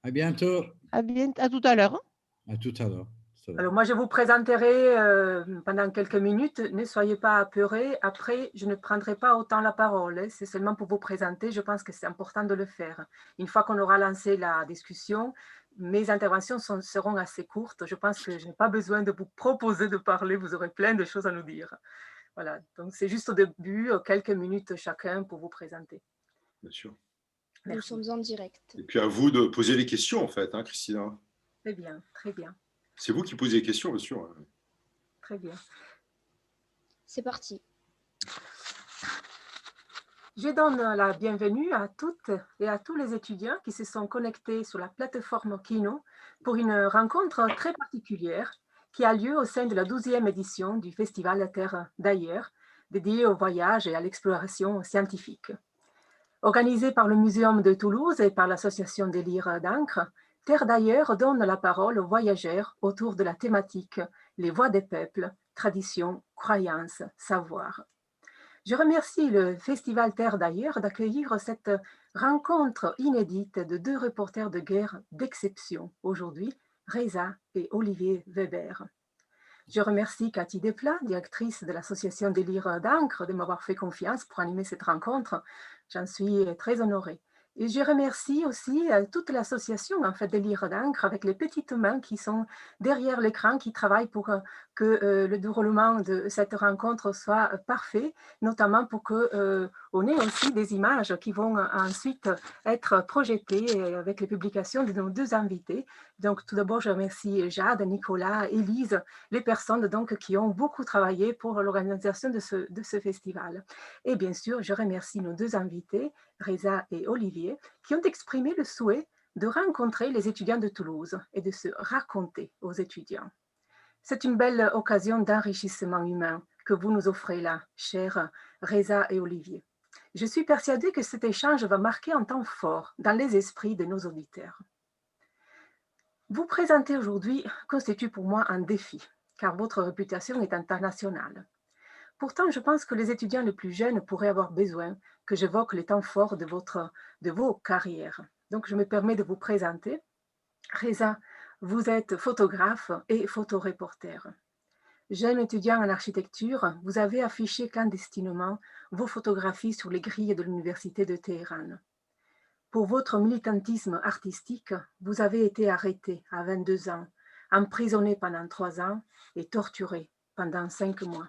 À bientôt. À tout à l'heure. À tout à l'heure. Tout à l'heure. Alors moi, je vous présenterai pendant quelques minutes. Ne soyez pas apeurés. Après, je ne prendrai pas autant la parole, hein. C'est seulement pour vous présenter. Je pense que c'est important de le faire. Une fois qu'on aura lancé la discussion, mes interventions seront assez courtes. Je pense que je n'ai pas besoin de vous proposer de parler. Vous aurez plein de choses à nous dire. Voilà, donc c'est juste au début, quelques minutes chacun pour vous présenter. Bien sûr. Nous Merci. sommes en direct. Et puis à vous de poser les questions, en fait, hein, Christina. Très bien, très bien, C'est vous qui posez les questions, bien sûr. très bien. C'est parti. Je donne la bienvenue à toutes et à tous les étudiants qui se sont connectés sur la plateforme Kino pour une rencontre très particulière qui a lieu au sein de la 12e édition du Festival Terre d'ailleurs, dédié au voyage et à l'exploration scientifique. Organisé par le Muséum de Toulouse et par l'Association des Lyres d'Ancre, Terre d'ailleurs donne la parole aux voyageurs autour de la thématique Les voix des peuples, traditions, croyances, savoirs. Je remercie le Festival Terre d'ailleurs d'accueillir cette rencontre inédite de deux reporters de guerre d'exception aujourd'hui, Reza et Olivier Weber. Je remercie Cathy Desplat, directrice de l'Association des Lyres d'Ancre, de m'avoir fait confiance pour animer cette rencontre. J'en suis très honorée. Et je remercie aussi toute l'association en fait, des Lyres d'Ancre avec les petites mains qui sont derrière l'écran, qui travaillent pour que le déroulement de cette rencontre soit parfait, notamment pour qu'on ait aussi des images qui vont ensuite être projetées avec les publications de nos deux invités. Donc tout d'abord, je remercie Jade, Nicolas, Élise, les personnes donc, qui ont beaucoup travaillé pour l'organisation de ce festival. Et bien sûr, je remercie nos deux invités, Reza et Olivier, qui ont exprimé le souhait de rencontrer les étudiants de Toulouse et de se raconter aux étudiants. C'est une belle occasion d'enrichissement humain que vous nous offrez là, chers Reza et Olivier. Je suis persuadée que cet échange va marquer un temps fort dans les esprits de nos auditeurs. Vous présenter aujourd'hui constitue pour moi un défi, car votre réputation est internationale. Pourtant, je pense que les étudiants les plus jeunes pourraient avoir besoin que j'évoque les temps forts de vos carrières. Donc, je me permets de vous présenter. Reza, vous êtes photographe et photoreporter. Jeune étudiant en architecture, vous avez affiché clandestinement vos photographies sur les grilles de l'université de Téhéran. Pour votre militantisme artistique, vous avez été arrêté à 22 ans, emprisonné pendant 3 ans et torturé pendant 5 mois.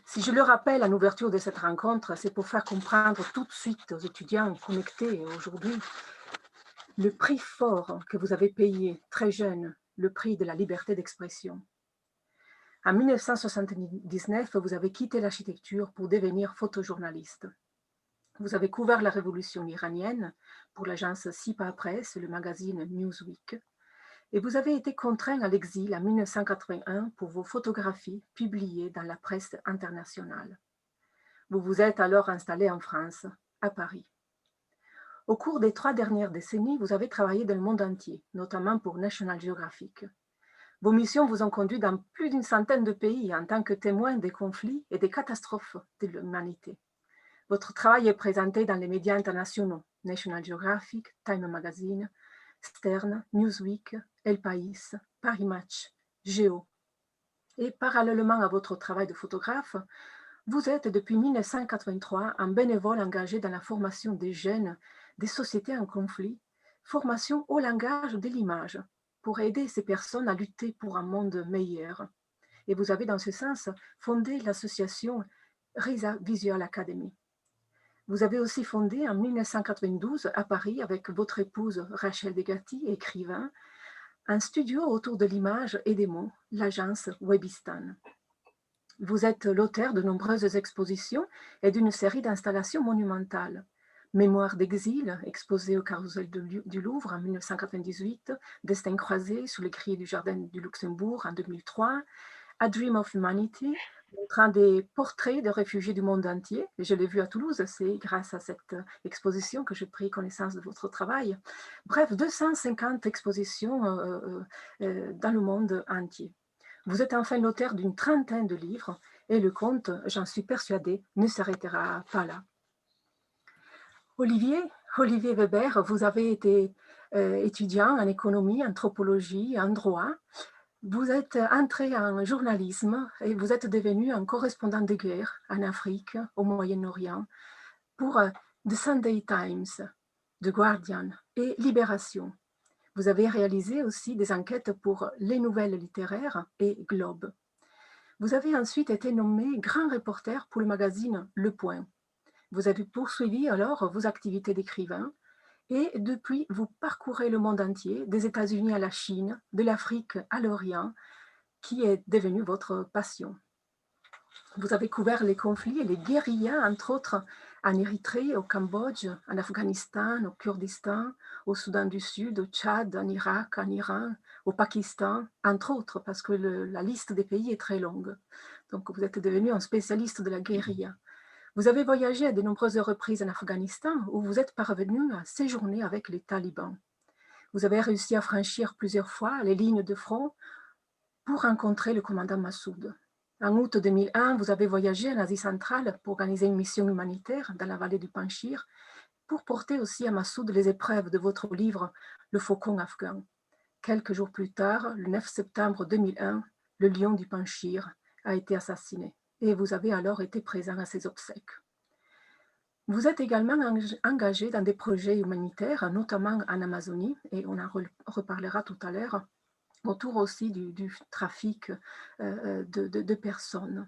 Si je le rappelle en ouverture de cette rencontre, c'est pour faire comprendre tout de suite aux étudiants connectés aujourd'hui le prix fort que vous avez payé très jeune, le prix de la liberté d'expression. En 1979, vous avez quitté l'architecture pour devenir photojournaliste. Vous avez couvert la révolution iranienne pour l'agence SIPA Press, le magazine Newsweek, et vous avez été contraint à l'exil en 1981 pour vos photographies publiées dans la presse internationale. Vous vous êtes alors installé en France, à Paris. Au cours des 3 dernières décennies, vous avez travaillé dans le monde entier, notamment pour National Geographic. Vos missions vous ont conduit dans plus d'une centaine de pays en tant que témoin des conflits et des catastrophes de l'humanité. Votre travail est présenté dans les médias internationaux, National Geographic, Time Magazine, Stern, Newsweek, El País, Paris Match, Géo. Et parallèlement à votre travail de photographe, vous êtes depuis 1983 un bénévole engagé dans la formation des jeunes des sociétés en conflit, formation au langage de l'image, pour aider ces personnes à lutter pour un monde meilleur. Et vous avez dans ce sens fondé l'association Reza Visual Academy. Vous avez aussi fondé en 1992 à Paris avec votre épouse Rachel Degatti, écrivain, un studio autour de l'image et des mots, l'agence Webistan. Vous êtes l'auteur de nombreuses expositions et d'une série d'installations monumentales. Mémoire d'exil, exposée au Carrousel du Louvre en 1998, Destin croisé sous les grilles du Jardin du Luxembourg en 2003, A Dream of Humanity, montrant des portraits de réfugiés du monde entier. Et je l'ai vu à Toulouse, c'est grâce à cette exposition que j'ai pris connaissance de votre travail. Bref, 250 expositions dans le monde entier. Vous êtes enfin l'auteur d'une trentaine de livres et le compte, j'en suis persuadée, ne s'arrêtera pas là. Olivier Weber, vous avez été étudiant en économie, anthropologie, en droit. Vous êtes entré en journalisme et vous êtes devenu un correspondant de guerre en Afrique, au Moyen-Orient, pour The Sunday Times, The Guardian et Libération. Vous avez réalisé aussi des enquêtes pour Les Nouvelles littéraires et Globe. Vous avez ensuite été nommé grand reporter pour le magazine Le Point. Vous avez poursuivi alors vos activités d'écrivain et depuis, vous parcourez le monde entier, des États-Unis à la Chine, de l'Afrique à l'Orient, qui est devenu votre passion. Vous avez couvert les conflits et les guérillas, entre autres, en Érythrée, au Cambodge, en Afghanistan, au Kurdistan, au Soudan du Sud, au Tchad, en Irak, en Iran, au Pakistan, entre autres, parce que la liste des pays est très longue. Donc, vous êtes devenu un spécialiste de la guérilla. Vous avez voyagé à de nombreuses reprises en Afghanistan, où vous êtes parvenu à séjourner avec les talibans. Vous avez réussi à franchir plusieurs fois les lignes de front pour rencontrer le commandant Massoud. En août 2001, vous avez voyagé en Asie centrale pour organiser une mission humanitaire dans la vallée du Panchir, pour porter aussi à Massoud les épreuves de votre livre « Le faucon afghan ». Quelques jours plus tard, le 9 septembre 2001, le lion du Panchir a été assassiné et vous avez alors été présent à ses obsèques. Vous êtes également engagé dans des projets humanitaires, notamment en Amazonie, et on en reparlera tout à l'heure, autour aussi du trafic de personnes.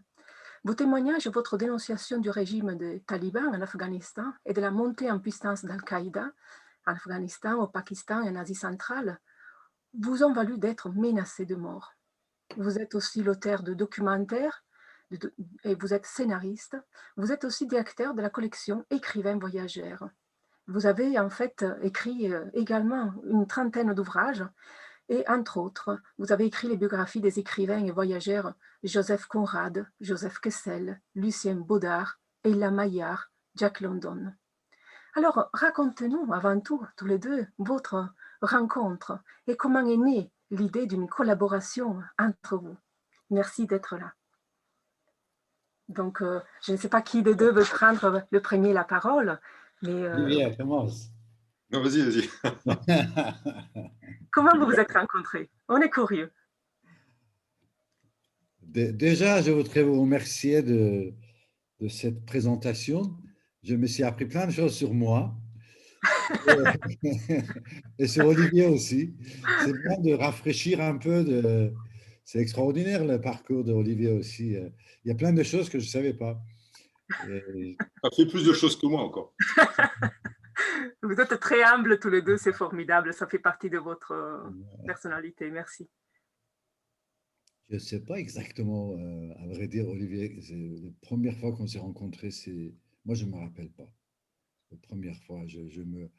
Vos témoignages, votre dénonciation du régime des talibans en Afghanistan et de la montée en puissance d'Al-Qaïda en Afghanistan, au Pakistan et en Asie centrale vous ont valu d'être menacé de mort. Vous êtes aussi l'auteur de documentaires et vous êtes scénariste. Vous êtes aussi directeur de la collection Écrivains voyageurs. Vous avez en fait écrit également une trentaine d'ouvrages. Et entre autres, vous avez écrit les biographies des écrivains et voyageurs Joseph Conrad, Joseph Kessel, Lucien Baudard, Ella Maillard, Jack London. Alors, racontez-nous avant tout, tous les deux, votre rencontre et comment est née l'idée d'une collaboration entre vous. Merci d'être là. Donc, je ne sais pas qui des deux veut prendre le premier la parole, mais… Olivier, commence. Non, vas-y, vas-y. Comment vous vous êtes rencontrés? On est curieux. Déjà, je voudrais vous remercier de cette présentation. Je me suis appris plein de choses sur moi et sur Olivier aussi. C'est bien de rafraîchir un peu. C'est extraordinaire le parcours d'Olivier aussi. Il y a plein de choses que je ne savais pas. Et… Ça fait plus de choses que moi encore. Vous êtes très humbles tous les deux, c'est formidable. Ça fait partie de votre personnalité. Merci. Je ne sais pas exactement, à vrai dire, Olivier. La première fois qu'on s'est rencontrés, moi, je ne me rappelle pas. La première fois, je me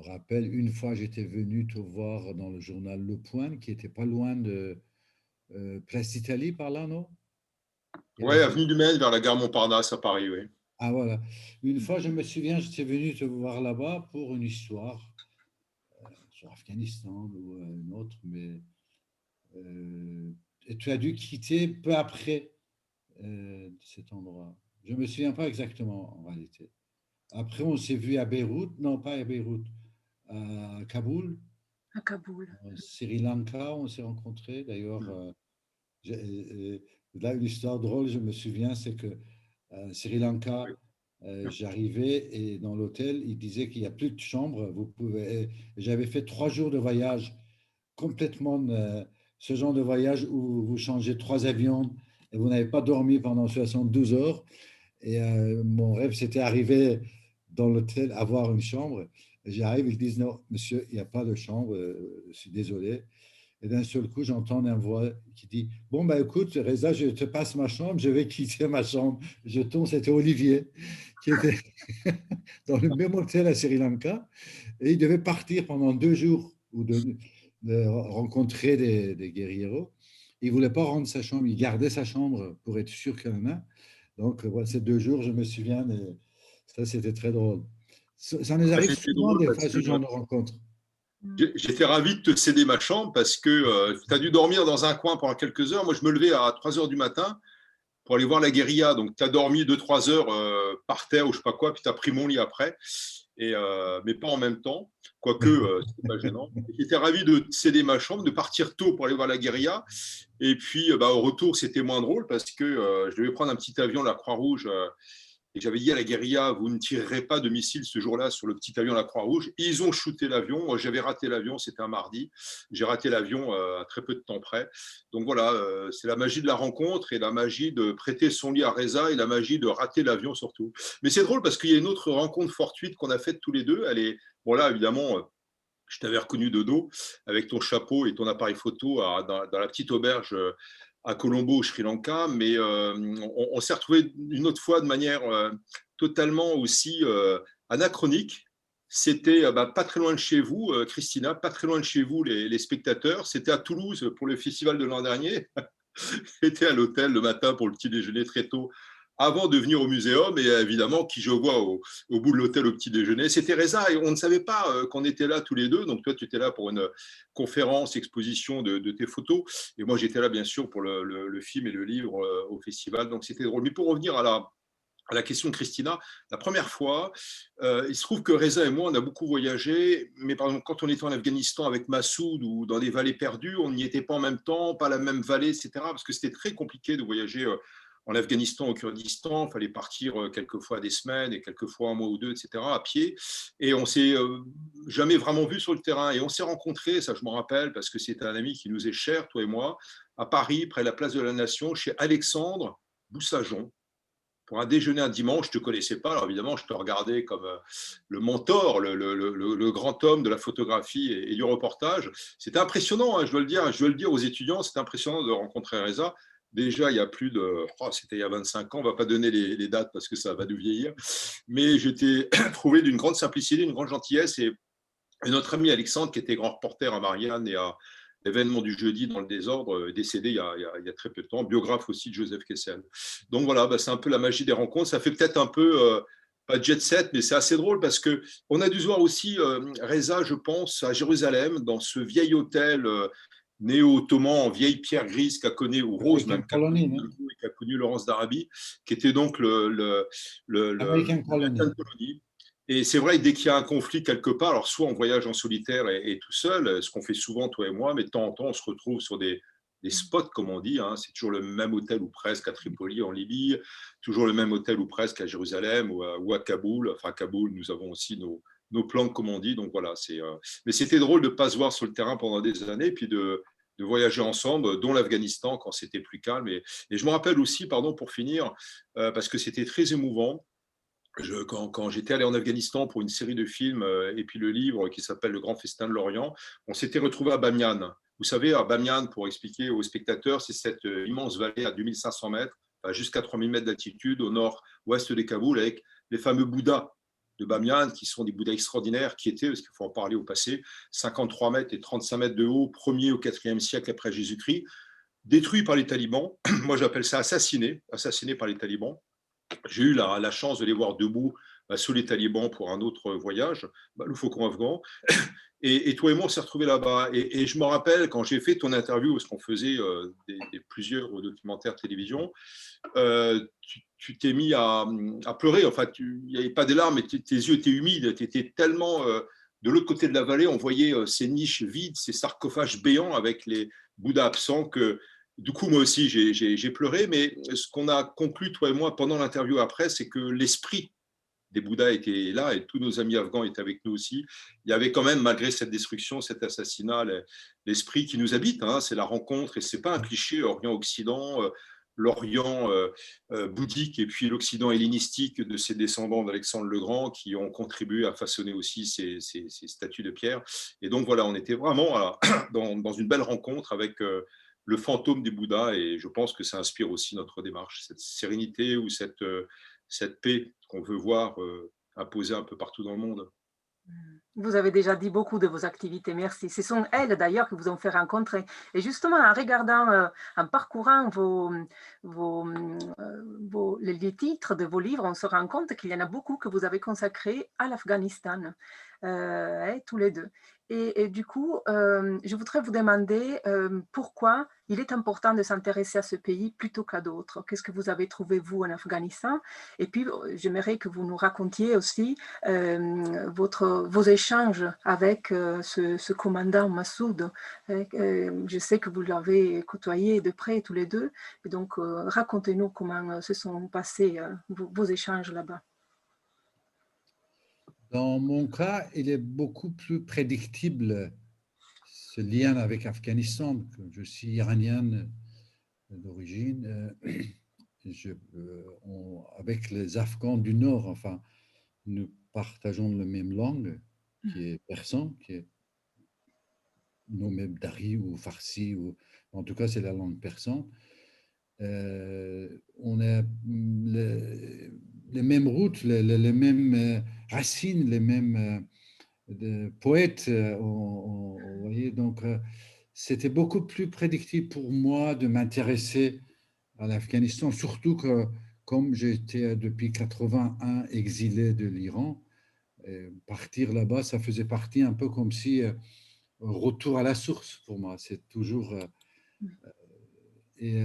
rappelle, une fois, j'étais venu te voir dans le journal Le Point, qui n'était pas loin de Place d'Italie, par là, non? Oui, avenue du Maine, vers la gare Montparnasse à Paris, oui. Ah, voilà. Une fois, je me souviens, j'étais venu te voir là-bas pour une histoire sur Afghanistan ou une autre, mais et tu as dû quitter peu après cet endroit. Je ne me souviens pas exactement, en réalité. Après, on s'est vu à Beyrouth, non pas à Beyrouth, à Kaboul. À Kaboul. Sri Lanka, on s'est rencontrés. D'ailleurs, là, une histoire drôle, je me souviens, c'est que Sri Lanka, j'arrivais et dans l'hôtel, il disait qu'il n'y a plus de chambre. J'avais fait 3 jours de voyage, complètement ce genre de voyage où vous changez 3 avions et vous n'avez pas dormi pendant 72 heures. Et mon rêve, c'était arriver dans l'hôtel, avoir une chambre. J'arrive, ils disent non, monsieur, il n'y a pas de chambre, je suis désolé. Et d'un seul coup, j'entends une voix qui dit bon, ben écoute, Reza, je te passe ma chambre, je vais quitter ma chambre. Je tombe, c'était Olivier qui était dans le même hôtel à Sri Lanka et il devait partir pendant 2 jours ou de rencontrer des guerrieros. Il ne voulait pas rendre sa chambre, il gardait sa chambre pour être sûr qu'il y en a. Donc, voilà, ces 2 jours, je me souviens, ça c'était très drôle. Ça nous arrive souvent des fois, ce genre de rencontres. J'étais ravi de te céder ma chambre parce que tu as dû dormir dans un coin pendant quelques heures. Moi, je me levais à 3 heures du matin pour aller voir la guérilla. Donc, tu as dormi 2-3 heures par terre ou je sais pas quoi, puis tu as pris mon lit après, mais pas en même temps, quoique c'était pas gênant. J'étais ravi de céder ma chambre, de partir tôt pour aller voir la guérilla. Et puis, au retour, c'était moins drôle parce que je devais prendre un petit avion, la Croix-Rouge. Et j'avais dit à la guérilla, vous ne tirerez pas de missiles ce jour-là sur le petit avion de la Croix-Rouge. Ils ont shooté l'avion. Moi, j'avais raté l'avion, c'était un mardi. J'ai raté l'avion à très peu de temps près. Donc voilà, c'est la magie de la rencontre et la magie de prêter son lit à Reza et la magie de rater l'avion surtout. Mais c'est drôle parce qu'il y a une autre rencontre fortuite qu'on a faite tous les deux. Elle est, bon là, évidemment, je t'avais reconnu de dos avec ton chapeau et ton appareil photo dans la petite auberge à Colombo, au Sri Lanka, mais on s'est retrouvés une autre fois de manière totalement aussi anachronique. C'était pas très loin de chez vous, Christina, pas très loin de chez vous, les spectateurs. C'était à Toulouse pour le festival de l'an dernier. J'étais à l'hôtel le matin pour le petit déjeuner très tôt, avant de venir au muséum, et évidemment, qui je vois au bout de l'hôtel au petit déjeuner, c'était Reza, et on ne savait pas qu'on était là tous les deux. Donc toi, tu étais là pour une conférence, exposition de tes photos, et moi j'étais là bien sûr pour le film et le livre au festival, donc c'était drôle. Mais pour revenir à la question de Christina, la première fois, il se trouve que Reza et moi, on a beaucoup voyagé, mais par exemple, quand on était en Afghanistan avec Massoud ou dans des vallées perdues, on n'y était pas en même temps, pas la même vallée, etc., parce que c'était très compliqué de voyager en Afghanistan, au Kurdistan. Il fallait partir quelquefois des semaines et quelquefois un mois ou deux, etc., à pied. Et on ne s'est jamais vraiment vu sur le terrain. Et on s'est rencontrés, ça je m'en rappelle, parce que c'est un ami qui nous est cher, toi et moi, à Paris, près de la place de la Nation, chez Alexandre Boussajon, pour un déjeuner un dimanche. Je ne te connaissais pas, alors évidemment, je te regardais comme le mentor, le grand homme de la photographie et du reportage. C'était impressionnant, hein, je dois le dire aux étudiants, c'était impressionnant de rencontrer Reza. Déjà, il y a plus de... c'était il y a 25 ans, on ne va pas donner les dates parce que ça va nous vieillir, mais j'étais trouvé d'une grande simplicité, d'une grande gentillesse, et notre ami Alexandre, qui était grand reporter à Marianne et à l'événement du jeudi dans le désordre, décédé il y a très peu de temps, biographe aussi de Joseph Kessel. Donc voilà, c'est un peu la magie des rencontres. Ça fait peut-être un peu, pas jet set, mais c'est assez drôle parce qu'on a dû se voir aussi Reza, je pense, à Jérusalem, dans ce vieil hôtel néo-ottoman en vieille pierre grise qu'a connu, ou rose même, qu'a connu Laurence d'Arabie, qui était donc American Colony. Et c'est vrai que dès qu'il y a un conflit quelque part, alors soit on voyage en solitaire et tout seul, ce qu'on fait souvent toi et moi, mais de temps en temps on se retrouve sur des spots, comme on dit, hein. C'est toujours le même hôtel ou presque à Tripoli en Libye, toujours le même hôtel ou presque à Jérusalem ou à Kaboul. Enfin, à Kaboul, nous avons aussi nos plans, comme on dit. Donc voilà, mais c'était drôle de ne pas se voir sur le terrain pendant des années, puis de voyager ensemble, dont l'Afghanistan quand c'était plus calme. Et je me rappelle aussi, pardon, pour finir, parce que c'était très émouvant, quand j'étais allé en Afghanistan pour une série de films et puis le livre qui s'appelle Le Grand Festin de l'Orient, on s'était retrouvé à Bamiyan. Vous savez, à Bamiyan, pour expliquer aux spectateurs, c'est cette immense vallée à 2500 mètres, jusqu'à 3000 mètres d'altitude au nord-ouest des Kaboul, avec les fameux Bouddhas de Bamiyan, qui sont des Bouddhas extraordinaires, qui étaient, parce qu'il faut en parler au passé, 53 mètres et 35 mètres de haut, 1er au 4e siècle après Jésus-Christ, détruits par les talibans. Moi, j'appelle ça assassinés par les talibans. J'ai eu la chance de les voir debout sous les talibans pour un autre voyage, le Faucon afghan. Et toi et moi, on s'est retrouvés là-bas. Et je me rappelle, quand j'ai fait ton interview, parce qu'on faisait plusieurs documentaires télévision, tu t'es mis à pleurer. Enfin, il n'y avait pas des larmes, mais tes yeux étaient humides. Tu étais tellement... de l'autre côté de la vallée, on voyait ces niches vides, ces sarcophages béants avec les Bouddhas absents que... Du coup, moi aussi, j'ai pleuré, mais ce qu'on a conclu, toi et moi, pendant l'interview après, c'est que l'esprit des Bouddhas était là et tous nos amis afghans étaient avec nous aussi. Il y avait quand même, malgré cette destruction, cet assassinat, l'esprit qui nous habite, hein, c'est la rencontre, et ce n'est pas un cliché Orient-Occident, l'Orient bouddhique et puis l'Occident hellénistique de ses descendants d'Alexandre le Grand qui ont contribué à façonner aussi ces statues de pierre. Et donc voilà, on était vraiment dans une belle rencontre avec... le fantôme des Bouddhas, et je pense que ça inspire aussi notre démarche, cette sérénité ou cette paix qu'on veut voir imposée un peu partout dans le monde. Vous avez déjà dit beaucoup de vos activités, merci. Ce sont elles d'ailleurs qui vous ont fait rencontrer. Et justement, en regardant, en parcourant les titres de vos livres, on se rend compte qu'il y en a beaucoup que vous avez consacrés à l'Afghanistan. tous les deux. Et du coup, je voudrais vous demander pourquoi il est important de s'intéresser à ce pays plutôt qu'à d'autres. Qu'est-ce que vous avez trouvé, vous, en Afghanistan? Et puis, j'aimerais que vous nous racontiez aussi vos échanges avec ce commandant Massoud. Je sais que vous l'avez côtoyé de près tous les deux. Et donc, racontez-nous comment se sont passés vos échanges là-bas. Dans mon cas, il est beaucoup plus prédictible ce lien avec Afghanistan. Je suis iranien d'origine. Avec les Afghans du Nord, enfin, nous partageons la même langue, qui est persan, qui est nommé Dari ou Farsi, ou en tout cas, c'est la langue persane. On a les mêmes routes, les mêmes racines, les mêmes poètes. Vous voyez, donc, c'était beaucoup plus prédictible pour moi de m'intéresser à l'Afghanistan, surtout que comme j'étais depuis 81 exilé de l'Iran, partir là-bas, ça faisait partie un peu comme si retour à la source pour moi. C'est toujours. Et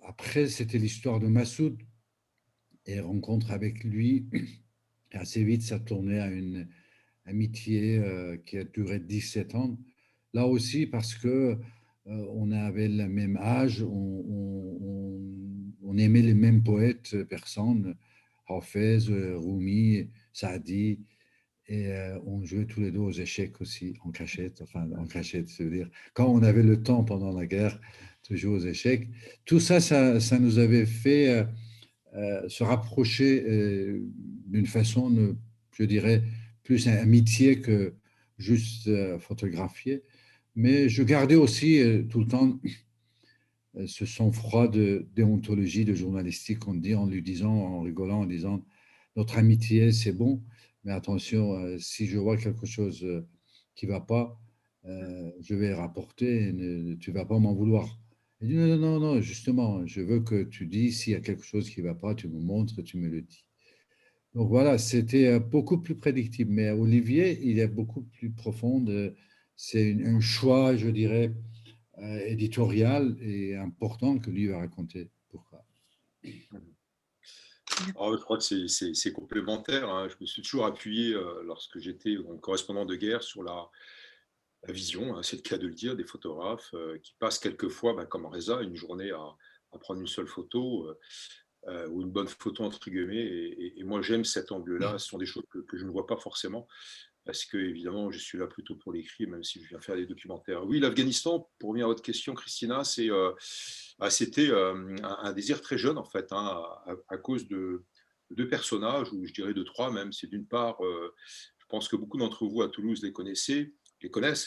après, c'était l'histoire de Massoud et rencontre avec lui. Et assez vite, ça tournait à une amitié qui a duré 17 ans. Là aussi, parce que on avait le même âge, on aimait les mêmes poètes, personnes, Hafez, Rumi, Saadi, et on jouait tous les deux aux échecs aussi, en cachette, enfin en cachette, c'est-à-dire quand on avait le temps pendant la guerre de jouer aux échecs. Tout ça, ça nous avait fait se rapprocher d'une façon, je dirais, plus amitié que juste photographier. Mais je gardais aussi tout le temps ce sang-froid de déontologie, de journalistique, on dit en lui disant, en rigolant, en disant notre amitié, c'est bon, mais attention, si je vois quelque chose qui ne va pas, je vais rapporter, et tu ne vas pas m'en vouloir. Il dit non, non, non, justement, je veux que tu dis s'il y a quelque chose qui ne va pas, tu me montres, tu me le dis. Donc voilà, c'était beaucoup plus prédictible. Mais Olivier, il est beaucoup plus profond. C'est un choix, je dirais, éditorial et important que lui va raconter. Pourquoi? Je crois que c'est complémentaire, hein. Je me suis toujours appuyé, lorsque j'étais correspondant de guerre, sur la vision, hein, c'est le cas de le dire, des photographes qui passent quelquefois, comme Reza, une journée à prendre une seule photo ou une bonne photo entre guillemets. Et moi, j'aime cet angle-là. Ce sont des choses que je ne vois pas forcément parce que, évidemment, je suis là plutôt pour l'écrit, même si je viens faire des documentaires. Oui, l'Afghanistan, pour revenir à votre question, Christina, c'était un désir très jeune, en fait, hein, à cause de deux personnages, ou je dirais de trois même. C'est d'une part, je pense que beaucoup d'entre vous à Toulouse les connaissent,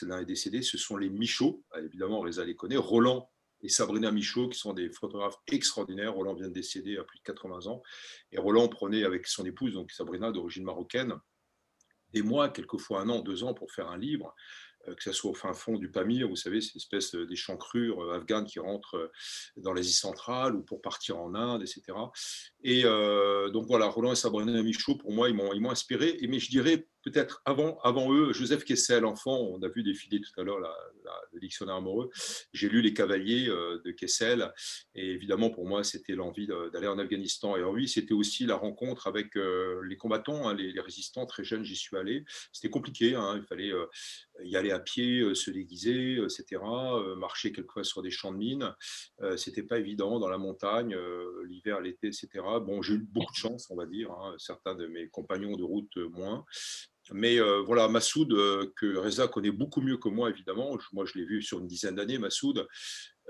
l'un est décédé, ce sont les Michaud, évidemment, Reza les connaît, Roland et Sabrina Michaud, qui sont des photographes extraordinaires. Roland vient de décéder à plus de 80 ans, et Roland prenait avec son épouse, donc Sabrina, d'origine marocaine, des mois, quelquefois un an, 2 ans, pour faire un livre, que ce soit au fin fond du Pamir, vous savez, cette espèce d'échancrure afghane qui rentre dans l'Asie centrale, ou pour partir en Inde, etc. Et donc voilà, Roland et Sabrina Michaud, pour moi, ils m'ont inspiré. Mais je dirais peut-être avant eux, Joseph Kessel, enfant, on a vu défiler tout à l'heure le dictionnaire amoureux. J'ai lu Les Cavaliers de Kessel, et évidemment, pour moi, c'était l'envie d'aller en Afghanistan. Et alors, oui, c'était aussi la rencontre avec les combattants, hein, les résistants. Très jeunes, j'y suis allé. C'était compliqué, hein, il fallait y aller à pied, se déguiser, etc., marcher quelquefois sur des champs de mines. C'était pas évident dans la montagne, l'hiver, l'été, etc. Bon, j'ai eu beaucoup de chance, on va dire, hein, certains de mes compagnons de route moins. Mais voilà, Massoud, que Reza connaît beaucoup mieux que moi, évidemment. Moi, je l'ai vu sur une dizaine d'années, Massoud.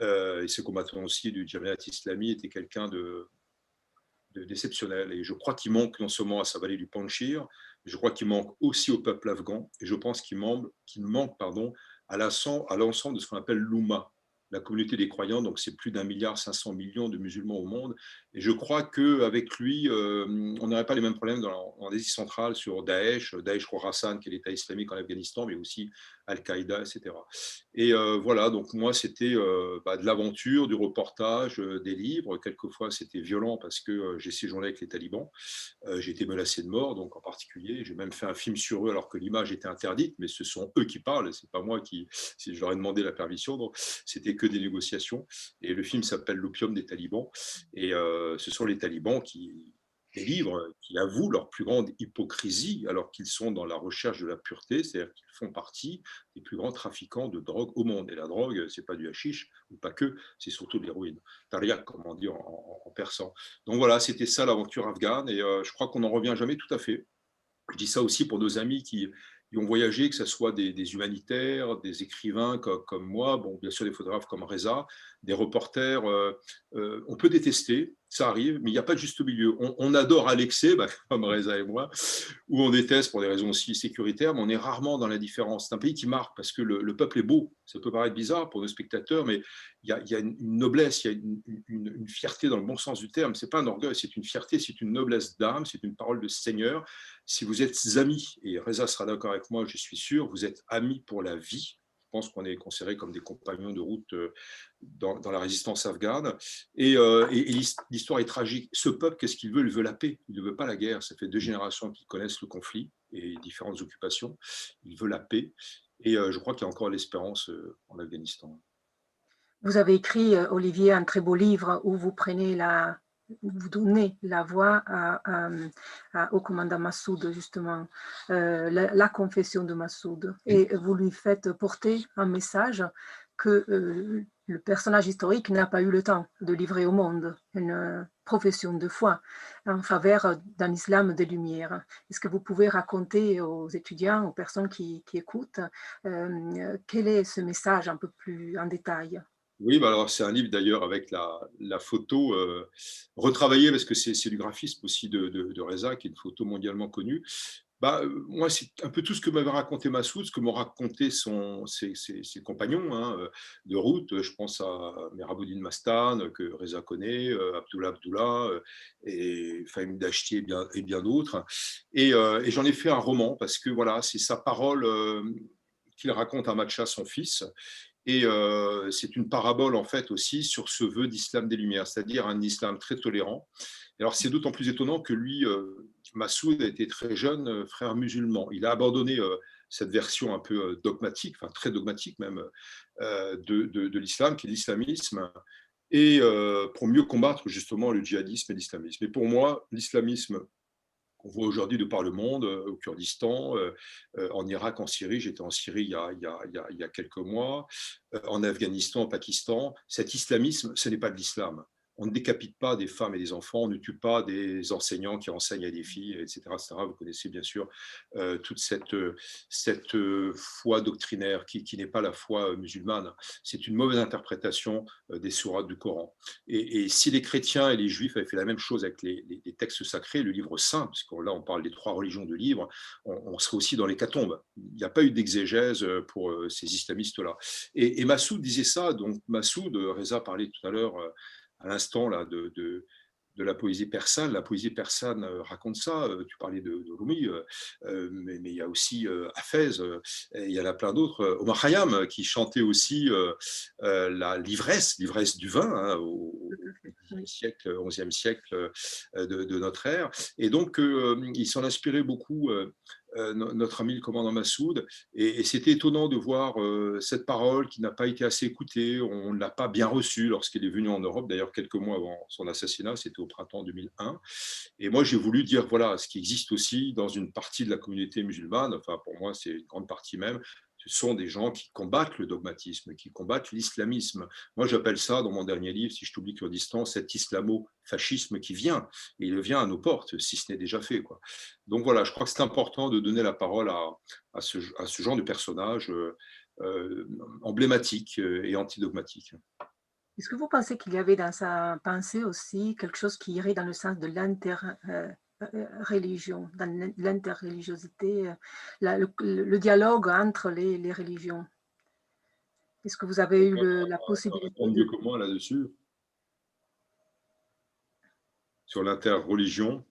Et ses combattants aussi du Jamiat Islami, était quelqu'un d'exceptionnel. Et je crois qu'il manque non seulement à sa vallée du Panjshir, mais je crois qu'il manque aussi au peuple afghan. Et je pense qu'il manque à l'ensemble de ce qu'on appelle l'Oumma, la communauté des croyants. Donc c'est plus d'1,5 milliard de musulmans au monde. Et je crois qu'avec lui, on n'aurait pas les mêmes problèmes en Asie centrale sur Daesh Khorasan, qui est l'État islamique en Afghanistan, mais aussi Al-Qaïda, etc. Et voilà, donc moi, c'était de l'aventure, du reportage, des livres. Quelquefois, c'était violent parce que j'ai séjourné avec les talibans. J'ai été menacé de mort, donc en particulier. J'ai même fait un film sur eux alors que l'image était interdite, mais ce sont eux qui parlent, c'est pas moi qui. Je leur ai demandé la permission, donc c'était que des négociations. Et le film s'appelle L'opium des talibans. Et ce sont les talibans des livres qui avouent leur plus grande hypocrisie alors qu'ils sont dans la recherche de la pureté, c'est-à-dire qu'ils font partie des plus grands trafiquants de drogue au monde. Et la drogue, c'est pas du hashish, ou pas que, c'est surtout de l'héroïne. Tariq, comme on dit en persan. Donc voilà, c'était ça l'aventure afghane, et je crois qu'on n'en revient jamais tout à fait. Je dis ça aussi pour nos amis qui ont voyagé, que ce soit des humanitaires, des écrivains comme moi, bon, bien sûr des photographes comme Reza, des reporters. On peut détester, ça arrive, mais il n'y a pas de juste milieu. On adore à l'excès, comme Reza et moi, ou on déteste pour des raisons aussi sécuritaires, mais on est rarement dans l'indifférence. C'est un pays qui marque parce que le peuple est beau. Ça peut paraître bizarre pour nos spectateurs, mais il y a une noblesse, il y a une fierté dans le bon sens du terme. Ce n'est pas un orgueil, c'est une fierté, c'est une noblesse d'âme, c'est une parole de Seigneur. Si vous êtes amis, et Reza sera d'accord avec moi, je suis sûr, vous êtes amis pour la vie. Je pense qu'on est considérés comme des compagnons de route dans la résistance afghane. Et l'histoire est tragique. Ce peuple, qu'est-ce qu'il veut? Il veut la paix. Il ne veut pas la guerre. Ça fait 2 générations qu'ils connaissent le conflit et différentes occupations. Il veut la paix. Et je crois qu'il y a encore l'espérance en Afghanistan. Vous avez écrit, Olivier, un très beau livre où vous donnez la voix au commandant Massoud, justement, la confession de Massoud. Et vous lui faites porter un message que le personnage historique n'a pas eu le temps de livrer au monde, une profession de foi en faveur d'un islam des Lumières. Est-ce que vous pouvez raconter aux étudiants, aux personnes qui écoutent, quel est ce message un peu plus en détail? Oui, alors c'est un livre d'ailleurs avec la photo retravaillée, parce que c'est du graphisme aussi de Reza, qui est une photo mondialement connue. Moi, c'est un peu tout ce que m'avait raconté Massoud, ce que m'ont raconté ses compagnons de route. Je pense à Meraboudine Mastan, que Reza connaît, Abdullah, et Fahim Dashti et bien d'autres. Et j'en ai fait un roman, parce que voilà, c'est sa parole qu'il raconte à Matcha, son fils. Et c'est une parabole en fait aussi sur ce vœu d'islam des Lumières, c'est-à-dire un islam très tolérant. Et alors c'est d'autant plus étonnant que lui, Massoud, a été très jeune frère musulman. Il a abandonné cette version un peu dogmatique, enfin très dogmatique même, de l'islam, qui est l'islamisme, et pour mieux combattre justement le djihadisme et l'islamisme. Et pour moi, l'islamisme qu'on voit aujourd'hui de par le monde, au Kurdistan, en Irak, en Syrie. J'étais en Syrie il y a quelques mois, en Afghanistan, au Pakistan. Cet islamisme, ce n'est pas de l'islam. On ne décapite pas des femmes et des enfants, on ne tue pas des enseignants qui enseignent à des filles, etc. etc. Vous connaissez bien sûr toute cette foi doctrinaire qui n'est pas la foi musulmane. C'est une mauvaise interprétation des sourates du Coran. Et si les chrétiens et les juifs avaient fait la même chose avec les textes sacrés, le livre saint, parce que là on parle des 3 religions de livres, on serait aussi dans l'hécatombe. Il n'y a pas eu d'exégèse pour ces islamistes-là. Et Massoud disait ça, donc Massoud, Reza parlait tout à l'heure, à l'instant là de la poésie persane. La poésie persane raconte ça. Tu parlais de Rumi, mais il y a aussi Hafez, il y en a plein d'autres. Omar Khayyam qui chantait aussi l'ivresse du vin au siècle, 11e siècle de notre ère. Et donc, il s'en inspirait beaucoup, notre ami le commandant Massoud. Et c'était étonnant de voir cette parole qui n'a pas été assez écoutée. On ne l'a pas bien reçue lorsqu'il est venu en Europe, d'ailleurs quelques mois avant son assassinat, c'était au printemps 2001. Et moi, j'ai voulu dire, voilà, ce qui existe aussi dans une partie de la communauté musulmane, enfin pour moi, c'est une grande partie même, ce sont des gens qui combattent le dogmatisme, qui combattent l'islamisme. Moi, j'appelle ça, dans mon dernier livre, Si je t'oublie Kurdistan, cet islamo-fascisme qui vient. Et il vient à nos portes, si ce n'est déjà fait, quoi. Donc voilà, je crois que c'est important de donner la parole à ce genre de personnage emblématique et antidogmatique. Est-ce que vous pensez qu'il y avait dans sa pensée aussi quelque chose qui irait dans le sens de l'interreligion, dans l'interreligiosité, le dialogue entre les religions? Est-ce que vous avez eu la possibilité mieux que moi là-dessus. sur l'interreligion.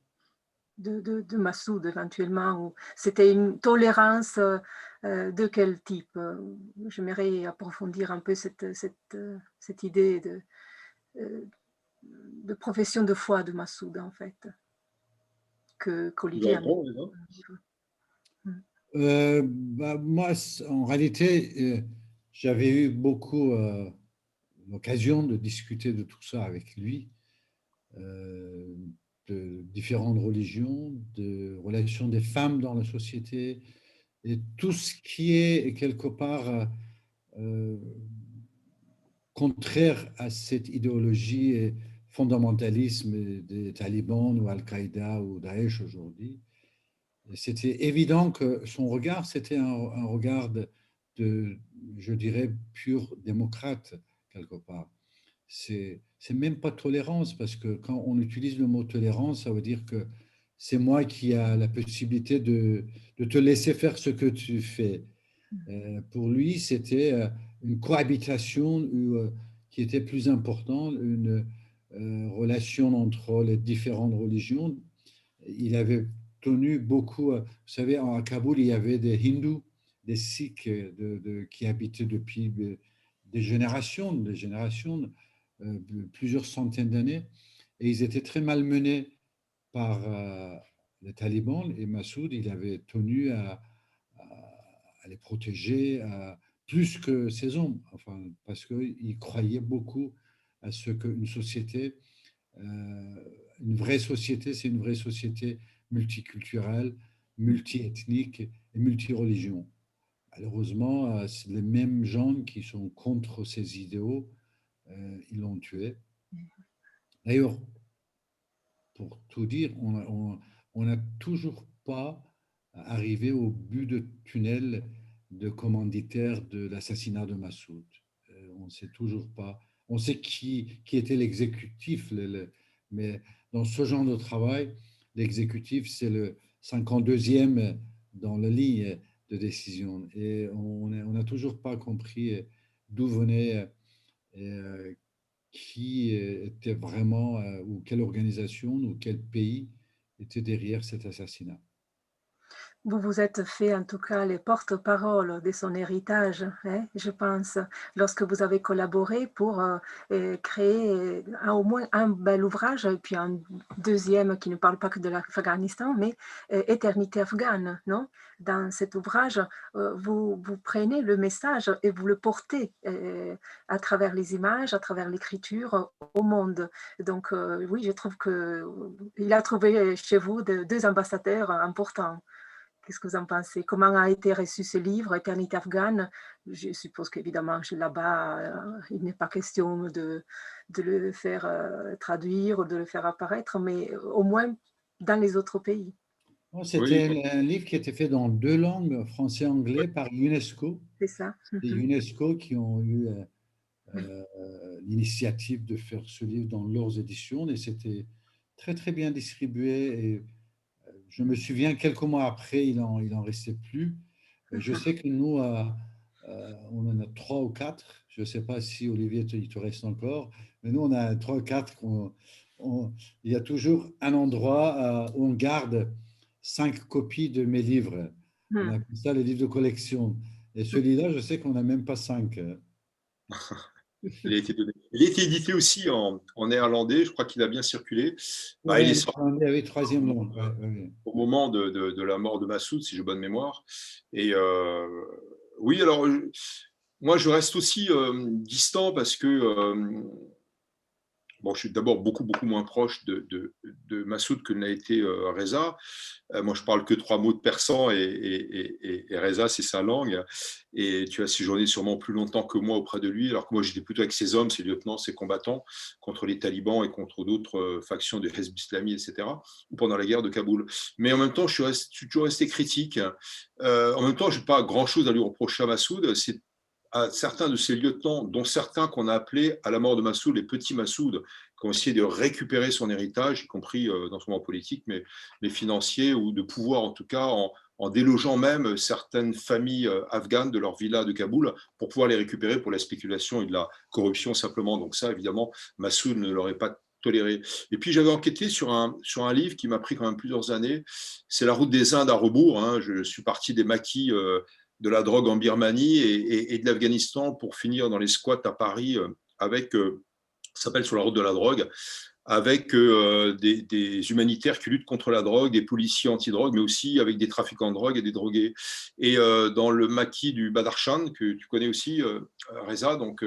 de Massoud éventuellement, ou c'était une tolérance de quel type? J'aimerais approfondir un peu cette idée de profession de foi de Massoud, en fait, qu'Olivier a mis. Moi, en réalité, j'avais eu beaucoup l'occasion de discuter de tout ça avec lui, de différentes religions, de relations des femmes dans la société, et tout ce qui est quelque part contraire à cette idéologie et fondamentalisme des talibans ou Al-Qaïda ou Daesh aujourd'hui. C'était évident que son regard, c'était un regard je dirais, pur démocrate, quelque part. C'est même pas tolérance, parce que quand on utilise le mot tolérance, ça veut dire que c'est moi qui a la possibilité de te laisser faire ce que tu fais. Pour lui, c'était une cohabitation qui était plus importante, une relation entre les différentes religions. Il avait tenu beaucoup, vous savez, à Kaboul, il y avait des hindous, des sikhs qui habitaient depuis des générations, plusieurs centaines d'années, et ils étaient très malmenés par les talibans, et Massoud, il avait tenu à les protéger plus que ses hommes, enfin, parce qu'il croyait beaucoup à ce qu'une société, une vraie société, c'est une vraie société multiculturelle, multiethnique et multireligion. Malheureusement, c'est les mêmes gens qui sont contre ces idéaux, ils l'ont tué. D'ailleurs, pour tout dire, on n'a toujours pas arrivé au but de tunnel de commanditaire de l'assassinat de Massoud. On ne sait toujours pas. On sait qui était l'exécutif, mais dans ce genre de travail, l'exécutif, c'est le 52e dans la ligne de décision. Et on n'a toujours pas compris d'où venait qui était vraiment, ou quelle organisation ou quel pays était derrière cet assassinat. Vous vous êtes fait en tout cas les porte-parole de son héritage, hein, je pense, lorsque vous avez collaboré pour créer au moins un bel ouvrage, et puis un deuxième qui ne parle pas que de l'Afghanistan, mais Éternité afghane, non? Dans cet ouvrage, vous prenez le message et vous le portez à travers les images, à travers l'écriture au monde. Donc oui, je trouve qu'il a trouvé chez vous deux ambassadeurs importants. Qu'est-ce que vous en pensez? Comment a été reçu ce livre, Éternité afghane? Je suppose qu'évidemment, là-bas, il n'est pas question de le faire traduire ou de le faire apparaître, mais au moins dans les autres pays. C'était un livre qui était fait dans 2 langues, français et anglais, par UNESCO. C'est ça. C'est UNESCO qui ont eu l'initiative de faire ce livre dans leurs éditions, et c'était très, très bien distribué. Et je me souviens, quelques mois après, il en restait plus. Je sais que nous, on en a 3 ou 4. Je ne sais pas si, Olivier, il te reste encore. Mais nous, on a 3 ou 4. Il y a toujours un endroit où on garde 5 copies de mes livres. On appelle ça les livres de collection. Et celui-là, je sais qu'on n'a même pas 5. Il a été édité aussi en néerlandais, je crois qu'il a bien circulé. Il est sorti avec 3e langue. Au moment de la mort de Massoud, si j'ai bonne mémoire. Et oui, alors moi je reste aussi distant parce que bon, je suis d'abord beaucoup moins proche de Massoud que n'a été Reza. Moi, je parle que 3 mots de persan et Reza, c'est sa langue. Et tu as séjourné sûrement plus longtemps que moi auprès de lui, alors que moi, j'étais plutôt avec ses hommes, ses lieutenants, ses combattants contre les talibans et contre d'autres factions de Hezb Islami, etc., ou pendant la guerre de Kaboul. Mais en même temps, je suis toujours resté critique. En même temps, je n'ai pas grand-chose à lui reprocher à Massoud. C'est à certains de ses lieutenants, dont certains qu'on a appelés à la mort de Massoud, les petits Massoud, qui ont essayé de récupérer son héritage, y compris dans son moment politique, mais financier, ou de pouvoir en tout cas, en délogeant même certaines familles afghanes de leur villa de Kaboul pour pouvoir les récupérer pour la spéculation et de la corruption simplement. Donc ça, évidemment, Massoud ne l'aurait pas toléré. Et puis j'avais enquêté sur un livre qui m'a pris quand même plusieurs années. C'est La route des Indes à rebours, hein. Je suis parti des maquis de la drogue en Birmanie et de l'Afghanistan pour finir dans les squats à Paris avec, ça s'appelle Sur la route de la drogue, avec des humanitaires qui luttent contre la drogue, des policiers anti-drogue, mais aussi avec des trafiquants de drogue et des drogués. Et dans le maquis du Badakhshan, que tu connais aussi, Reza, donc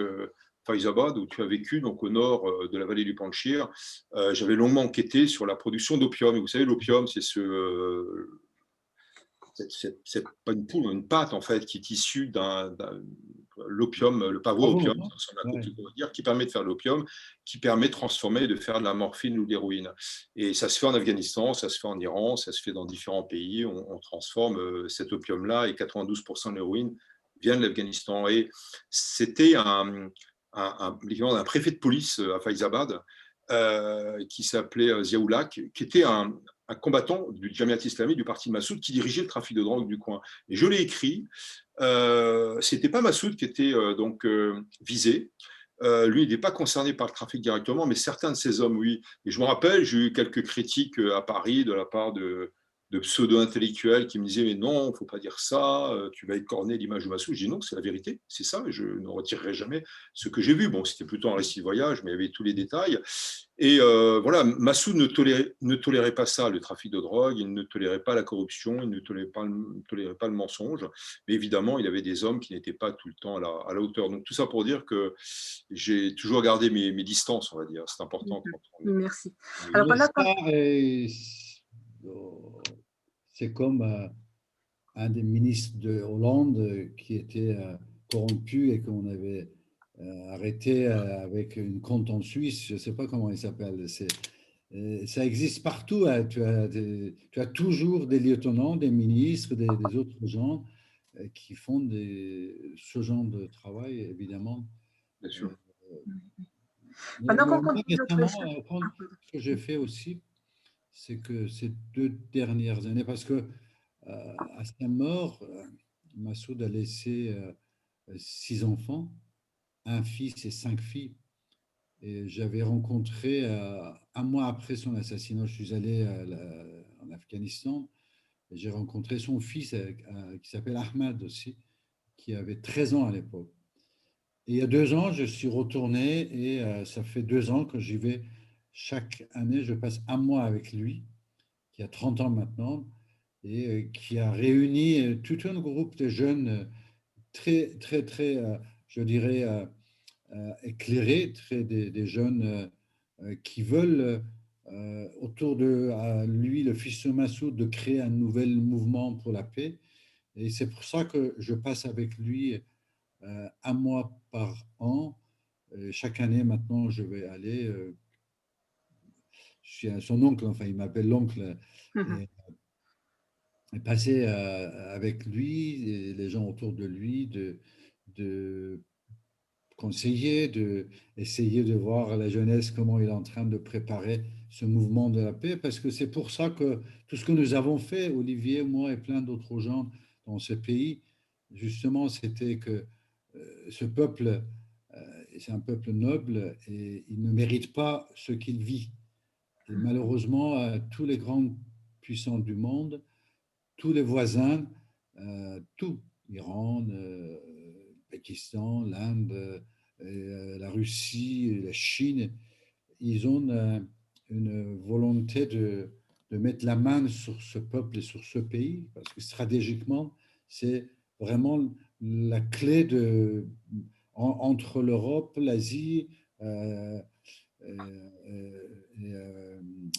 Faizabad, où tu as vécu, donc au nord de la vallée du Panjshir, j'avais longuement enquêté sur la production d'opium. Et vous savez, l'opium, c'est c'est pas une poule, une pâte en fait qui est issue l'opium, le pavot opium, qui permet de faire de l'opium, qui permet de transformer et de faire de la morphine ou de l'héroïne. Et ça se fait en Afghanistan, ça se fait en Iran, ça se fait dans différents pays. On transforme cet opium-là et 92% de l'héroïne vient de l'Afghanistan. Et c'était l'équivalent d'un préfet de police à Faizabad qui s'appelait Ziaoulak, qui était un combattant du Jamiat islami, du parti de Massoud, qui dirigeait le trafic de drogue du coin. Et je l'ai écrit. C'était pas Massoud qui était visé. Lui, il n'est pas concerné par le trafic directement, mais certains de ces hommes, oui. Et je me rappelle, j'ai eu quelques critiques à Paris de la part de pseudo-intellectuels qui me disaient « Mais non, il ne faut pas dire ça, tu vas écorner l'image de Massoud. » Je dis « Non, c'est la vérité, c'est ça, je ne retirerai jamais ce que j'ai vu. » Bon, c'était plutôt un récit de voyage, mais il y avait tous les détails. Et voilà, Massoud ne tolérait pas ça, le trafic de drogue, il ne tolérait pas la corruption, il ne tolérait pas le mensonge. Mais évidemment, il y avait des hommes qui n'étaient pas tout le temps à la hauteur. Donc tout ça pour dire que j'ai toujours gardé mes distances, on va dire. C'est important. Merci. Alors, c'est comme un des ministres de Hollande qui était corrompu et qu'on avait arrêté avec une compte en Suisse, je ne sais pas comment il s'appelle. Ça existe partout. Hein. Tu as toujours des lieutenants, des ministres, des autres gens qui font ce genre de travail, évidemment. Bien sûr. Ce que j'ai fait aussi, c'est que ces 2 dernières années, parce que à sa mort, Massoud a laissé 6 enfants, un fils et 5 filles. Et j'avais rencontré, un mois après son assassinat, je suis allé en Afghanistan, et j'ai rencontré son fils qui s'appelle Ahmad aussi, qui avait 13 ans à l'époque. Et il y a 2 ans, je suis retourné et ça fait 2 ans que j'y vais chaque année. Je passe un mois avec lui, qui a 30 ans maintenant, et qui a réuni tout un groupe de jeunes très, très, très, je dirais, éclairés, des jeunes qui veulent, autour de lui, le fils de Massoud, de créer un nouvel mouvement pour la paix. Et c'est pour ça que je passe avec lui un mois par an. Chaque année, maintenant, je vais aller. Je suis son oncle, enfin, il m'appelle l'oncle. Et passer avec lui, et les gens autour de lui, de conseiller, essayer de voir la jeunesse, comment il est en train de préparer ce mouvement de la paix, parce que c'est pour ça que tout ce que nous avons fait, Olivier, moi et plein d'autres gens dans ce pays, justement, c'était que ce peuple, c'est un peuple noble et il ne mérite pas ce qu'il vit. Et malheureusement, tous les grands puissants du monde, tous les voisins, tout, l'Iran, le Pakistan, l'Inde, la Russie, la Chine, ils ont une volonté de mettre la main sur ce peuple et sur ce pays, parce que stratégiquement, c'est vraiment la clé entre l'Europe, l'Asie,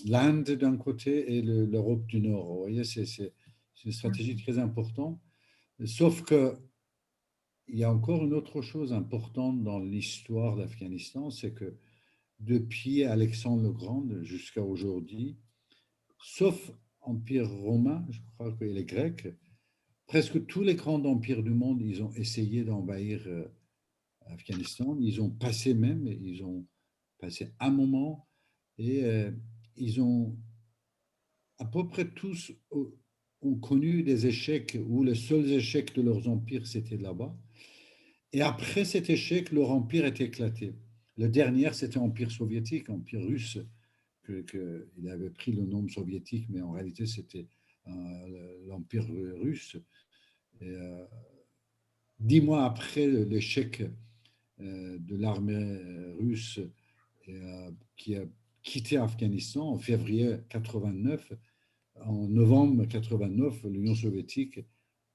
l'Inde d'un côté et l'Europe du Nord. Vous voyez, c'est une stratégie très importante. Sauf que il y a encore une autre chose importante dans l'histoire d'Afghanistan, c'est que depuis Alexandre le Grand jusqu'à aujourd'hui, sauf Empire romain, je crois que les Grecs, presque tous les grands empires du monde, ils ont essayé d'envahir Afghanistan. Ils ont passé un moment et ils ont à peu près tous ont connu des échecs où les seuls échecs de leurs empires, c'était là-bas. Et après cet échec, leur empire est éclaté. Le dernier, c'était l'Empire soviétique, l'Empire russe. qu'il avait pris le nom soviétique, mais en réalité, c'était l'Empire russe. Et, 10 mois après l'échec de l'armée russe qui a quitté Afghanistan en février 89, en novembre 89, l'Union soviétique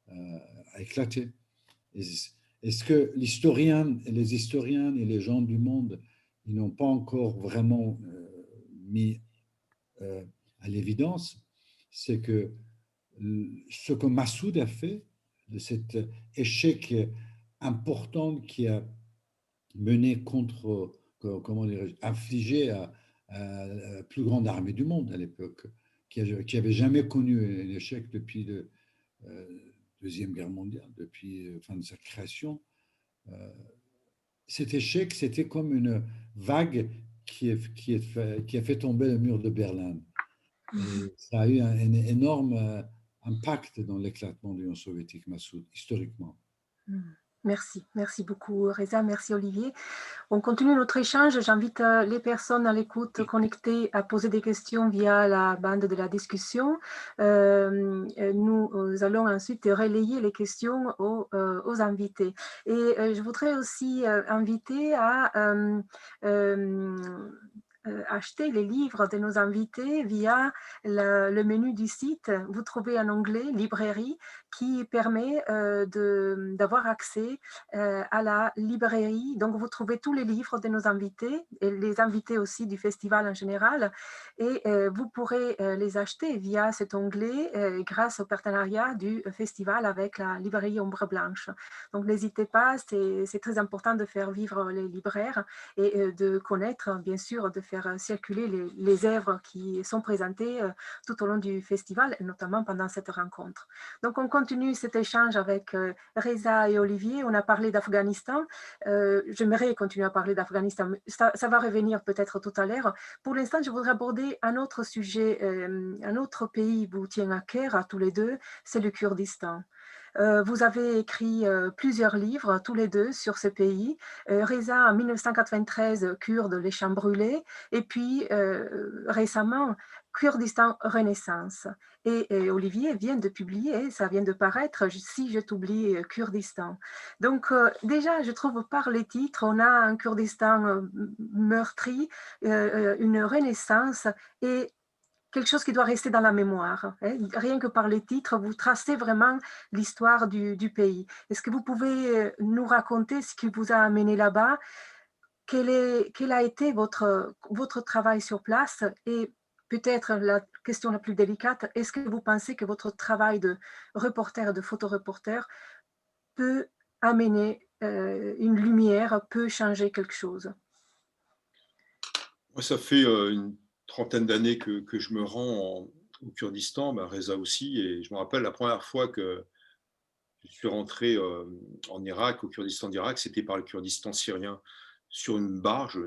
a éclaté. Est-ce que les historiens et les gens du monde, ils n'ont pas encore vraiment mis à l'évidence, c'est que ce que Massoud a fait, de cet échec important qui a mené contre, comment dirais-je, infligé à la plus grande armée du monde à l'époque, qui n'avait jamais connu un échec depuis la Deuxième Guerre mondiale, depuis la fin de sa création. Cet échec, c'était comme une vague qui a fait tomber le mur de Berlin. Et ça a eu un énorme impact dans l'éclatement de l'Union soviétique, Massoud, historiquement. Merci beaucoup Reza, merci Olivier. On continue notre échange. J'invite les personnes à l'écoute connectées à poser des questions via la bande de la discussion. Nous allons ensuite relayer les questions aux invités. Et je voudrais aussi inviter à acheter les livres de nos invités via le menu du site. Vous trouvez en anglais « Librairie » qui permet d'avoir accès à la librairie. Donc, vous trouvez tous les livres de nos invités et les invités aussi du festival en général. Et vous pourrez les acheter via cet onglet grâce au partenariat du festival avec la librairie Ombre Blanche. Donc, n'hésitez pas, c'est très important de faire vivre les libraires et de connaître, bien sûr, de faire circuler les œuvres qui sont présentées tout au long du festival, et notamment pendant cette rencontre. Donc, on continue cet échange avec Reza et Olivier. On a parlé d'Afghanistan. J'aimerais continuer à parler d'Afghanistan, mais ça va revenir peut-être tout à l'heure. Pour l'instant, je voudrais aborder un autre sujet, un autre pays vous tient à cœur à tous les deux, c'est le Kurdistan. Vous avez écrit plusieurs livres, tous les deux, sur ce pays. Reza, en 1993, Kurde, les champs brûlés, et puis récemment, Kurdistan Renaissance. Et Olivier vient de publier, ça vient de paraître, Si je t'oublie, Kurdistan. Donc déjà, je trouve par les titres, on a un Kurdistan meurtri, une renaissance et quelque chose qui doit rester dans la mémoire. Rien que par les titres, vous tracez vraiment l'histoire du pays. Est-ce que vous pouvez nous raconter ce qui vous a amené là-bas? Quel a été votre travail sur place? Et peut-être la question la plus délicate, est-ce que vous pensez que votre travail de reporter, de photoreporter peut amener une lumière, peut changer quelque chose? Moi, ça fait une trentaine d'années que je me rends au Kurdistan, Reza aussi, et je me rappelle la première fois que je suis rentré en Irak, au Kurdistan d'Irak, c'était par le Kurdistan syrien, sur une barge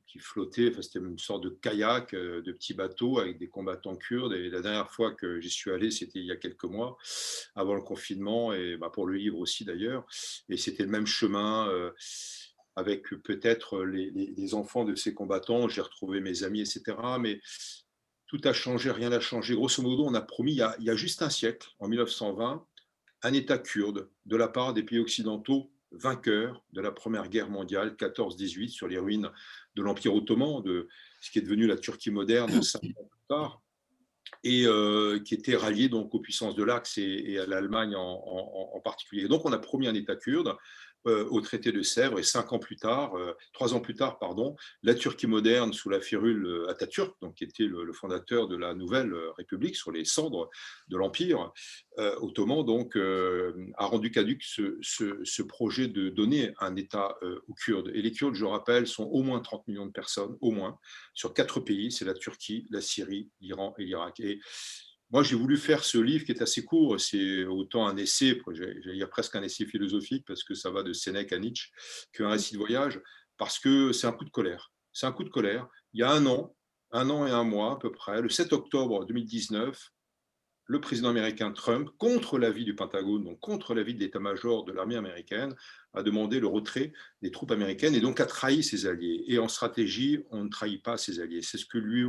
qui flottait, enfin, c'était une sorte de kayak, de petits bateaux avec des combattants kurdes, et la dernière fois que j'y suis allé, c'était il y a quelques mois, avant le confinement, et pour le livre aussi d'ailleurs, et c'était le même chemin, avec peut-être les enfants de ces combattants, j'ai retrouvé mes amis, etc. Mais tout a changé, rien n'a changé. Grosso modo, on a promis il y a juste un siècle, en 1920, un État kurde de la part des pays occidentaux vainqueurs de la Première Guerre mondiale, 14-18, sur les ruines de l'Empire ottoman, de ce qui est devenu la Turquie moderne 5 ans plus tard, et qui était rallié donc aux puissances de l'Axe et à l'Allemagne en particulier. Donc on a promis un État kurde au traité de Sèvres, et 3 ans plus tard, la Turquie moderne sous la férule Atatürk, donc qui était le fondateur de la nouvelle République sur les cendres de l'Empire ottoman, donc a rendu caduc ce projet de donner un État aux Kurdes. Et les Kurdes, je rappelle, sont au moins 30 millions de personnes, au moins, sur 4 pays, c'est la Turquie, la Syrie, l'Iran et l'Irak. Et moi, j'ai voulu faire ce livre qui est assez court, c'est autant un essai, j'allais dire presque un essai philosophique, parce que ça va de Sénèque à Nietzsche, qu'un récit de voyage, parce que c'est un coup de colère. C'est un coup de colère. Il y a un an et un mois à peu près, le 7 octobre 2019, le président américain Trump, contre l'avis du Pentagone, donc contre l'avis de l'état-major de l'armée américaine, a demandé le retrait des troupes américaines et donc a trahi ses alliés. Et en stratégie, on ne trahit pas ses alliés. C'est ce que lui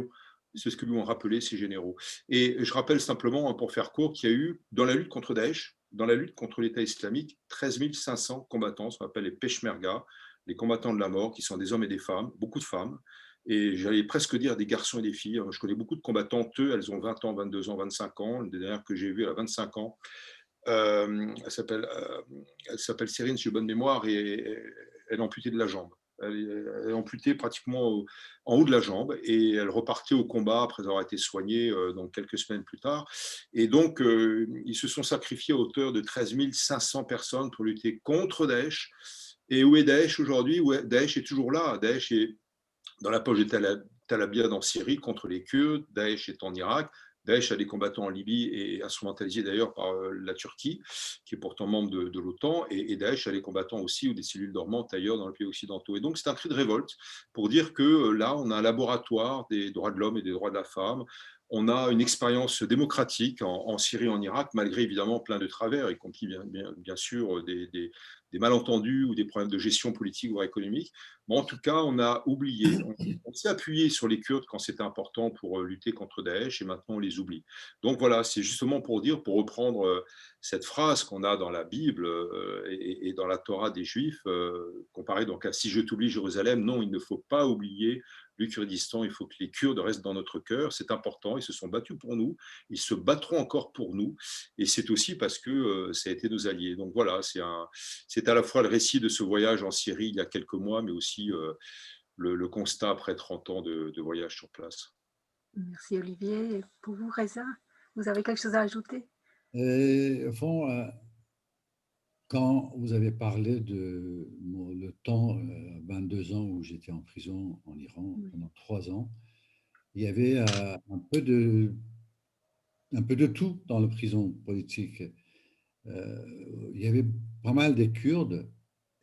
C'est ce que lui ont rappelé ces généraux. Et je rappelle simplement, hein, pour faire court, qu'il y a eu, dans la lutte contre Daesh, dans la lutte contre l'État islamique, 13 500 combattants, ce qu'on appelle les Peshmerga, les combattants de la mort, qui sont des hommes et des femmes, beaucoup de femmes, et j'allais presque dire des garçons et des filles. Je connais beaucoup de combattantes, elles ont 20 ans, 22 ans, 25 ans. La dernière que j'ai vue, elle a 25 ans. Elle s'appelle Cyrine, si j'ai bonne mémoire, et elle est amputée de la jambe. Elle est amputée pratiquement en haut de la jambe et elle repartait au combat après avoir été soignée donc quelques semaines plus tard. Et donc, ils se sont sacrifiés à hauteur de 13 500 personnes pour lutter contre Daesh. Et où est Daesh aujourd'hui? Daesh est toujours là. Daesh est dans la poche de Talabiyad en Syrie contre les Kurdes. Daesh est en Irak. Daesh a des combattants en Libye et instrumentalisé d'ailleurs par la Turquie, qui est pourtant membre de l'OTAN, et Daesh a des combattants aussi ou des cellules dormantes ailleurs dans les pays occidentaux. Et donc c'est un cri de révolte pour dire que là, on a un laboratoire des droits de l'homme et des droits de la femme. On a une expérience démocratique en Syrie et en Irak, malgré évidemment plein de travers, y compris bien sûr des malentendus ou des problèmes de gestion politique ou économique. Mais en tout cas, on a oublié, on s'est appuyé sur les Kurdes quand c'était important pour lutter contre Daesh et maintenant on les oublie. Donc voilà, c'est justement pour dire, pour reprendre cette phrase qu'on a dans la Bible et dans la Torah des Juifs, comparée donc à si je t'oublie Jérusalem, non, il ne faut pas oublier le Kurdistan, il faut que les Kurdes restent dans notre cœur, c'est important, ils se sont battus pour nous, ils se battront encore pour nous, et c'est aussi parce que ça a été nos alliés. Donc voilà, c'est à la fois le récit de ce voyage en Syrie il y a quelques mois, mais aussi le constat après 30 ans de voyage sur place. Merci Olivier. Et pour vous, Reza, vous avez quelque chose à ajouter? Et, au fond, quand vous avez parlé de le temps, 22 ans où j'étais en prison en Iran pendant 3 ans, il y avait un peu de tout dans la prison politique. Il y avait pas mal des Kurdes,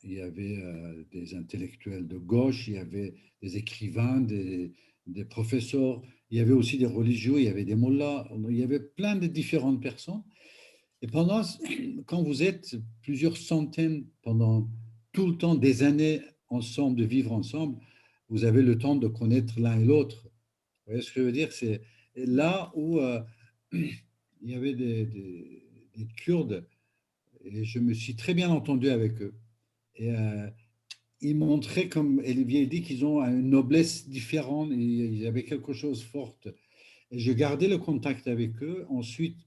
il y avait des intellectuels de gauche, il y avait des écrivains, des professeurs, il y avait aussi des religieux, il y avait des mollahs, il y avait plein de différentes personnes. Et quand vous êtes plusieurs centaines, pendant tout le temps, des années ensemble, de vivre ensemble, vous avez le temps de connaître l'un et l'autre. Vous voyez ce que je veux dire? C'est là où il y avait des Kurdes et je me suis très bien entendu avec eux. Et ils montraient, comme Olivier dit, qu'ils ont une noblesse différente, ils avaient quelque chose de fort. Et je gardais le contact avec eux. Ensuite,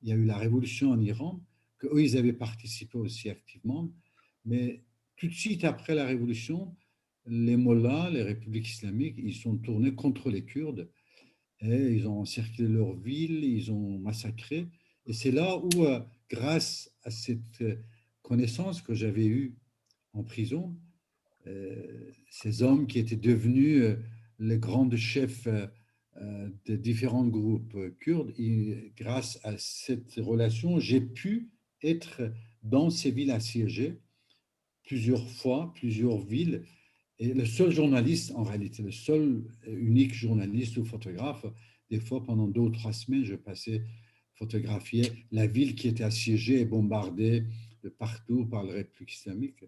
il y a eu la révolution en Iran, qu'eux, ils avaient participé aussi activement. Mais tout de suite après la révolution, les mollahs, les républiques islamiques, ils sont tournés contre les Kurdes et ils ont encerclé leur ville, ils ont massacré. Et c'est là où, grâce à cette connaissance que j'avais eue en prison, ces hommes qui étaient devenus les grands chefs de différents groupes kurdes, et grâce à cette relation, j'ai pu être dans ces villes assiégées plusieurs fois, plusieurs villes, et le seul journaliste, en réalité, le seul unique journaliste ou photographe, des fois pendant 2 ou 3 semaines, je passais photographier la ville qui était assiégée et bombardée de partout par la République islamique.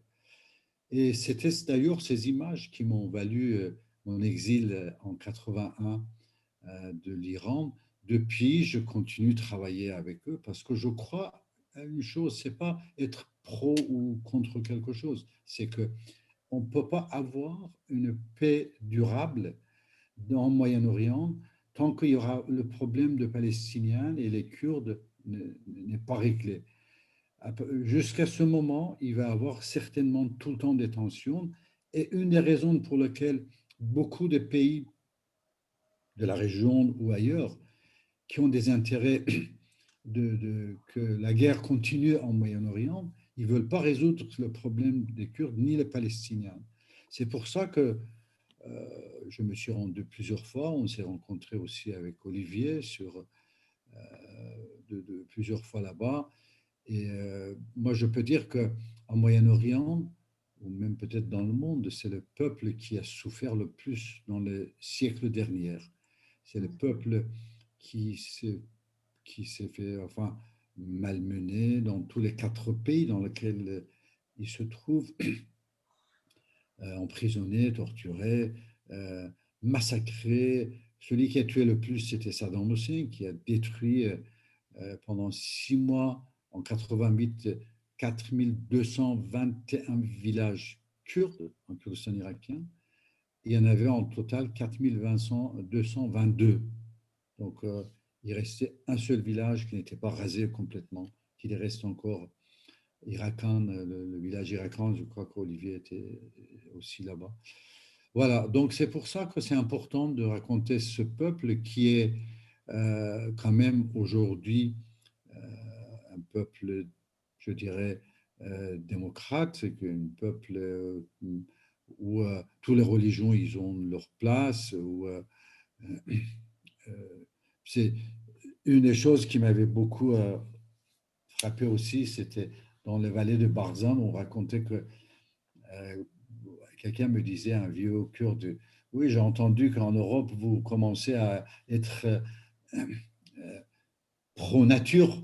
Et c'était d'ailleurs ces images qui m'ont valu mon exil en 81 de l'Iran. Depuis, je continue de travailler avec eux parce que je crois à une chose, c'est pas être pro ou contre quelque chose, c'est que on ne peut pas avoir une paix durable dans le Moyen-Orient tant qu'il y aura le problème de Palestiniens et les Kurdes n'est pas réglé. Jusqu'à ce moment, il va y avoir certainement tout le temps des tensions. Et une des raisons pour lesquelles beaucoup de pays de la région ou ailleurs qui ont des intérêts que la guerre continue en Moyen-Orient, ils ne veulent pas résoudre le problème des Kurdes ni les Palestiniens. C'est pour ça que je me suis rendu plusieurs fois, on s'est rencontré aussi avec Olivier plusieurs fois là-bas. Et moi, je peux dire qu'en Moyen-Orient, ou même peut-être dans le monde, c'est le peuple qui a souffert le plus dans les siècles derniers. C'est le peuple qui s'est fait malmener dans tous les 4 pays dans lesquels il se trouve, emprisonné, torturé, massacré, celui qui a tué le plus, c'était Saddam Hussein, qui a détruit pendant 6 mois, en 88, 4221 villages kurdes en Kurdistan irakien. Il y en avait en total 4222. Donc, il restait un seul village qui n'était pas rasé complètement, qu'il reste encore Irakan, le village Irakan. Je crois qu'Olivier était aussi là-bas. Voilà, donc c'est pour ça que c'est important de raconter ce peuple qui est quand même aujourd'hui un peuple, je dirais, démocrate, c'est un peuple où toutes les religions ils ont leur place, où c'est une des choses qui m'avait beaucoup frappé aussi, c'était dans les vallées de Barzan, on racontait que quelqu'un me disait, un vieux kurde, oui, j'ai entendu qu'en Europe, vous commencez à être pro-nature,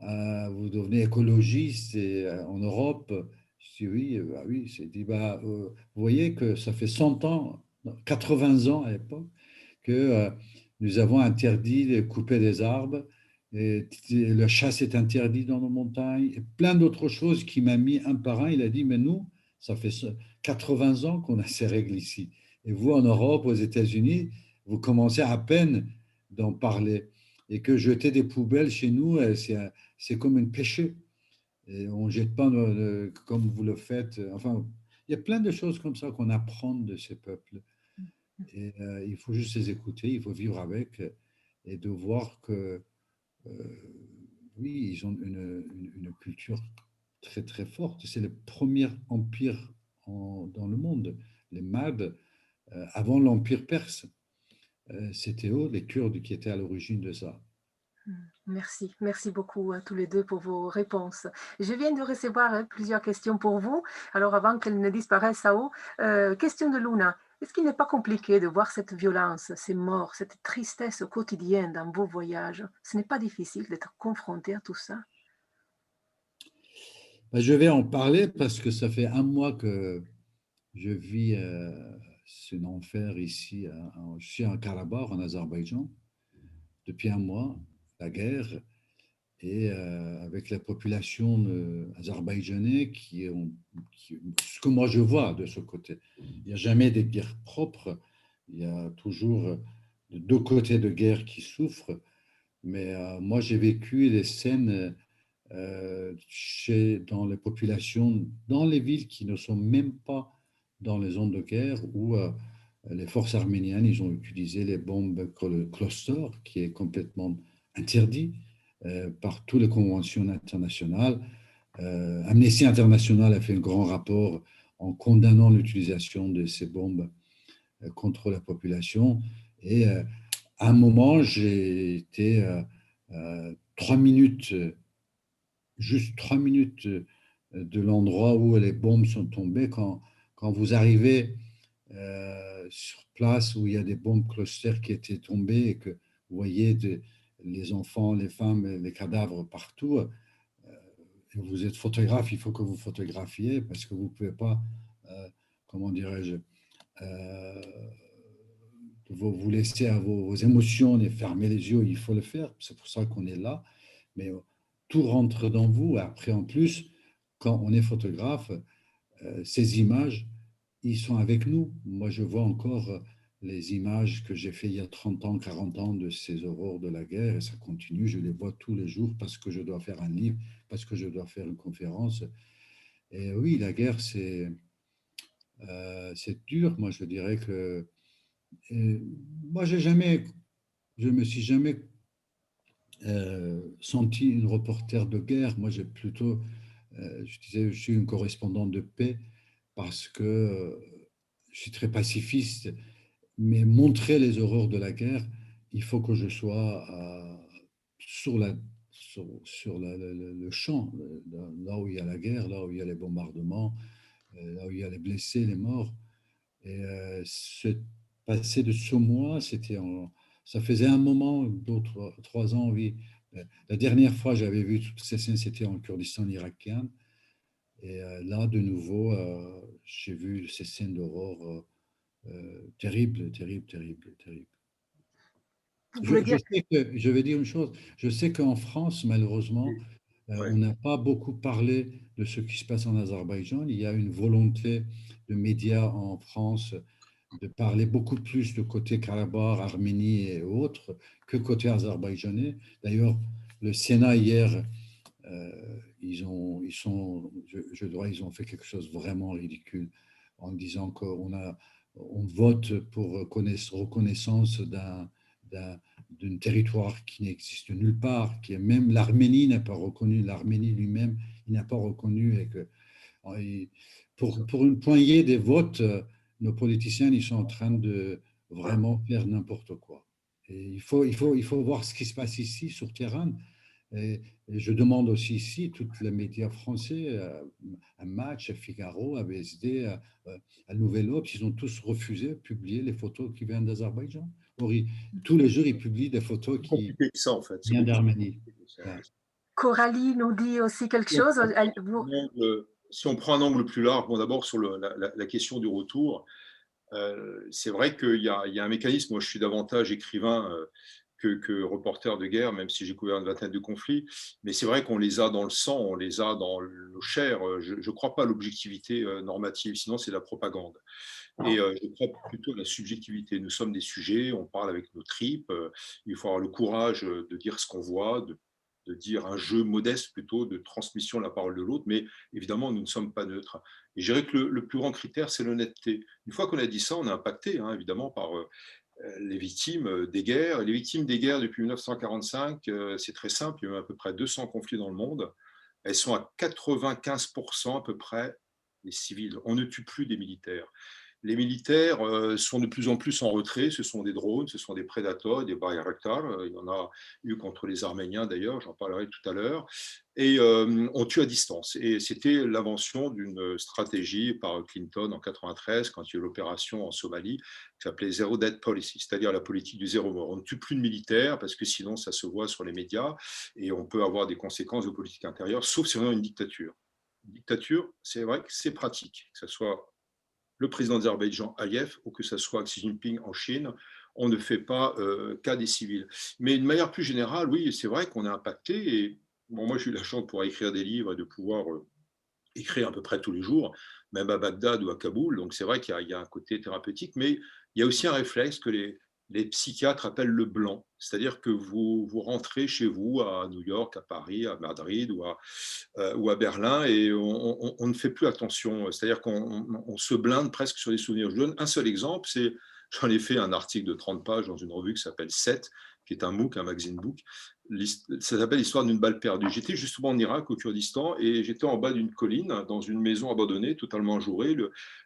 vous devenez écologiste et, en Europe. Je dis oui, bah oui. J'ai dit, bah, vous voyez que ça fait 100 ans, 80 ans à l'époque, que nous avons interdit de couper des arbres, et la chasse est interdite dans nos montagnes, et plein d'autres choses qui m'a mis un par un. Il a dit, mais nous, ça fait 80 ans qu'on a ces règles ici. Et vous, en Europe, aux États-Unis, vous commencez à peine d'en parler. Et que jeter des poubelles chez nous, c'est comme un péché. Et on ne jette pas comme vous le faites. Enfin, il y a plein de choses comme ça qu'on apprend de ces peuples. Et il faut juste les écouter, il faut vivre avec et de voir que, oui, ils ont une culture très, très forte. C'est le premier empire dans le monde. Les Mads, avant l'empire perse, c'était eux, les Kurdes, qui étaient à l'origine de ça. Merci, merci beaucoup à tous les deux pour vos réponses. Je viens de recevoir plusieurs questions pour vous. Alors avant qu'elles ne disparaissent à haut, question de Luna. Est-ce qu'il n'est pas compliqué de voir cette violence, ces morts, cette tristesse au quotidien dans vos voyages? Ce n'est pas difficile d'être confronté à tout ça? Ben, je vais en parler parce que ça fait un mois que je vis ce enfer ici. Je suis en Karabakh, en Azerbaïdjan, depuis un mois, la guerre, et avec la population azerbaïdjanaise ce que moi je vois de ce côté. Il n'y a jamais des guerres propres, il y a toujours de deux côtés de guerre qui souffrent, mais moi j'ai vécu les scènes dans les populations, dans les villes qui ne sont même pas dans les zones de guerre, où les forces arméniennes, ils ont utilisé les bombes cluster, qui est complètement interdit par toutes les conventions internationales. Amnesty International a fait un grand rapport en condamnant l'utilisation de ces bombes contre la population. Et à un moment, j'ai été 3 minutes, juste 3 minutes de l'endroit où les bombes sont tombées. Quand vous arrivez sur place où il y a des bombes cluster qui étaient tombées et que vous voyez les enfants, les femmes, les cadavres partout, vous êtes photographe, il faut que vous photographiez parce que vous ne pouvez pas, comment dirais-je, euh, vous laisser à vos émotions et fermer les yeux, il faut le faire, c'est pour ça qu'on est là, mais tout rentre dans vous. Après, en plus, quand on est photographe, ces images, ils sont avec nous. Moi, je vois encore les images que j'ai fait il y a 30 ans, 40 ans de ces aurores de la guerre, et ça continue, je les vois tous les jours parce que je dois faire un livre, parce que je dois faire une conférence. Et oui, la guerre, c'est dur. Moi, je dirais que moi, je me suis jamais senti une reporter de guerre. Moi, j'ai plutôt, je disais, je suis une correspondante de paix parce que je suis très pacifiste, mais montrer les horreurs de la guerre, il faut que je sois sur, le champ, là où il y a la guerre, là où il y a les bombardements, là où il y a les blessés, les morts. Et passé de ce mois, ça faisait un moment, 3 ans, oui. La dernière fois, j'avais vu toutes ces scènes, c'était en Kurdistan irakien. Et là, de nouveau, j'ai vu ces scènes d'aurore terribles, terribles, terribles, terribles. Vous voulez dire Je vais dire une chose, je sais qu'en France, malheureusement, on Ouais. n'a pas beaucoup parlé de ce qui se passe en Azerbaïdjan. Il y a une volonté de médias en France de parler beaucoup plus de côté Karabakh, Arménie et autres que côté azerbaïdjanais. D'ailleurs, le Sénat hier, ils ont fait quelque chose de vraiment ridicule en disant on vote pour reconnaissance d'un territoire qui n'existe nulle part, qui est même l'Arménie n'a pas reconnu, l'Arménie lui-même, il n'a pas reconnu et que pour une poignée des votes, nos politiciens, ils sont en train de vraiment faire n'importe quoi. Et il faut voir ce qui se passe ici sur terrain. Et je demande aussi ici, tous les médias français, à Match, à Figaro, à BSD, à Nouvelle Obs, ils ont tous refusé de publier les photos qui viennent d'Azerbaïdjan. Or, tous les jours, ils publient des photos C'est qui compliqué que ça, en fait. C'est viennent beaucoup plus d'Arménie. compliqué que ça. Voilà. Coralie nous dit aussi quelque Si on chose. prend Vous, si on prend un angle plus large, bon, d'abord sur la question du retour, c'est vrai qu'il y a un mécanisme. Moi, je suis davantage écrivain que reporter de guerre, même si j'ai couvert une vingtaine de conflits. Mais c'est vrai qu'on les a dans le sang, on les a dans le chair. Je ne crois pas à l'objectivité normative, sinon c'est de la propagande. Et je crois plutôt à la subjectivité. Nous sommes des sujets, on parle avec nos tripes. Il faut avoir le courage de dire ce qu'on voit, de dire un jeu modeste plutôt de transmission de la parole de l'autre, mais évidemment, nous ne sommes pas neutres. Et je dirais que le plus grand critère, c'est l'honnêteté. Une fois qu'on a dit ça, on est impacté, hein, évidemment, par les victimes des guerres. Les victimes des guerres depuis 1945, c'est très simple, il y a eu à peu près 200 conflits dans le monde. Elles sont à 95% à peu près des civils. On ne tue plus des militaires. Les militaires sont de plus en plus en retrait. Ce sont des drones, ce sont des Predators, des Bayraktar. Il y en a eu contre les Arméniens d'ailleurs, j'en parlerai tout à l'heure. Et on tue à distance. Et c'était l'invention d'une stratégie par Clinton en 93, quand il y a eu l'opération en Somalie, qui s'appelait Zero Death Policy, c'est-à-dire la politique du zéro mort. On ne tue plus de militaires parce que sinon ça se voit sur les médias et on peut avoir des conséquences de politique intérieure, sauf si on a une dictature. Une dictature, c'est vrai que c'est pratique, que ce soit le président d'Azerbaïdjan, Aliyev, ou que ce soit Xi Jinping en Chine, on ne fait pas cas des civils. Mais de manière plus générale, oui, c'est vrai qu'on est impacté. Et bon, moi, j'ai eu la chance de pouvoir écrire des livres et de pouvoir écrire à peu près tous les jours, même à Bagdad ou à Kaboul. Donc, c'est vrai qu'il y a un côté thérapeutique, mais il y a aussi un réflexe que les psychiatres appellent le blanc. C'est-à-dire que vous rentrez chez vous à New York, à Paris, à Madrid ou à Berlin et on ne fait plus attention. C'est-à-dire qu'on se blinde presque sur les souvenirs. Je donne un seul exemple, j'en ai fait un article de 30 pages dans une revue qui s'appelle 7, qui est un MOOC, un magazine book. Ça s'appelle L'histoire d'une balle perdue. J'étais justement en Irak, au Kurdistan, et j'étais en bas d'une colline, dans une maison abandonnée, totalement enjouée.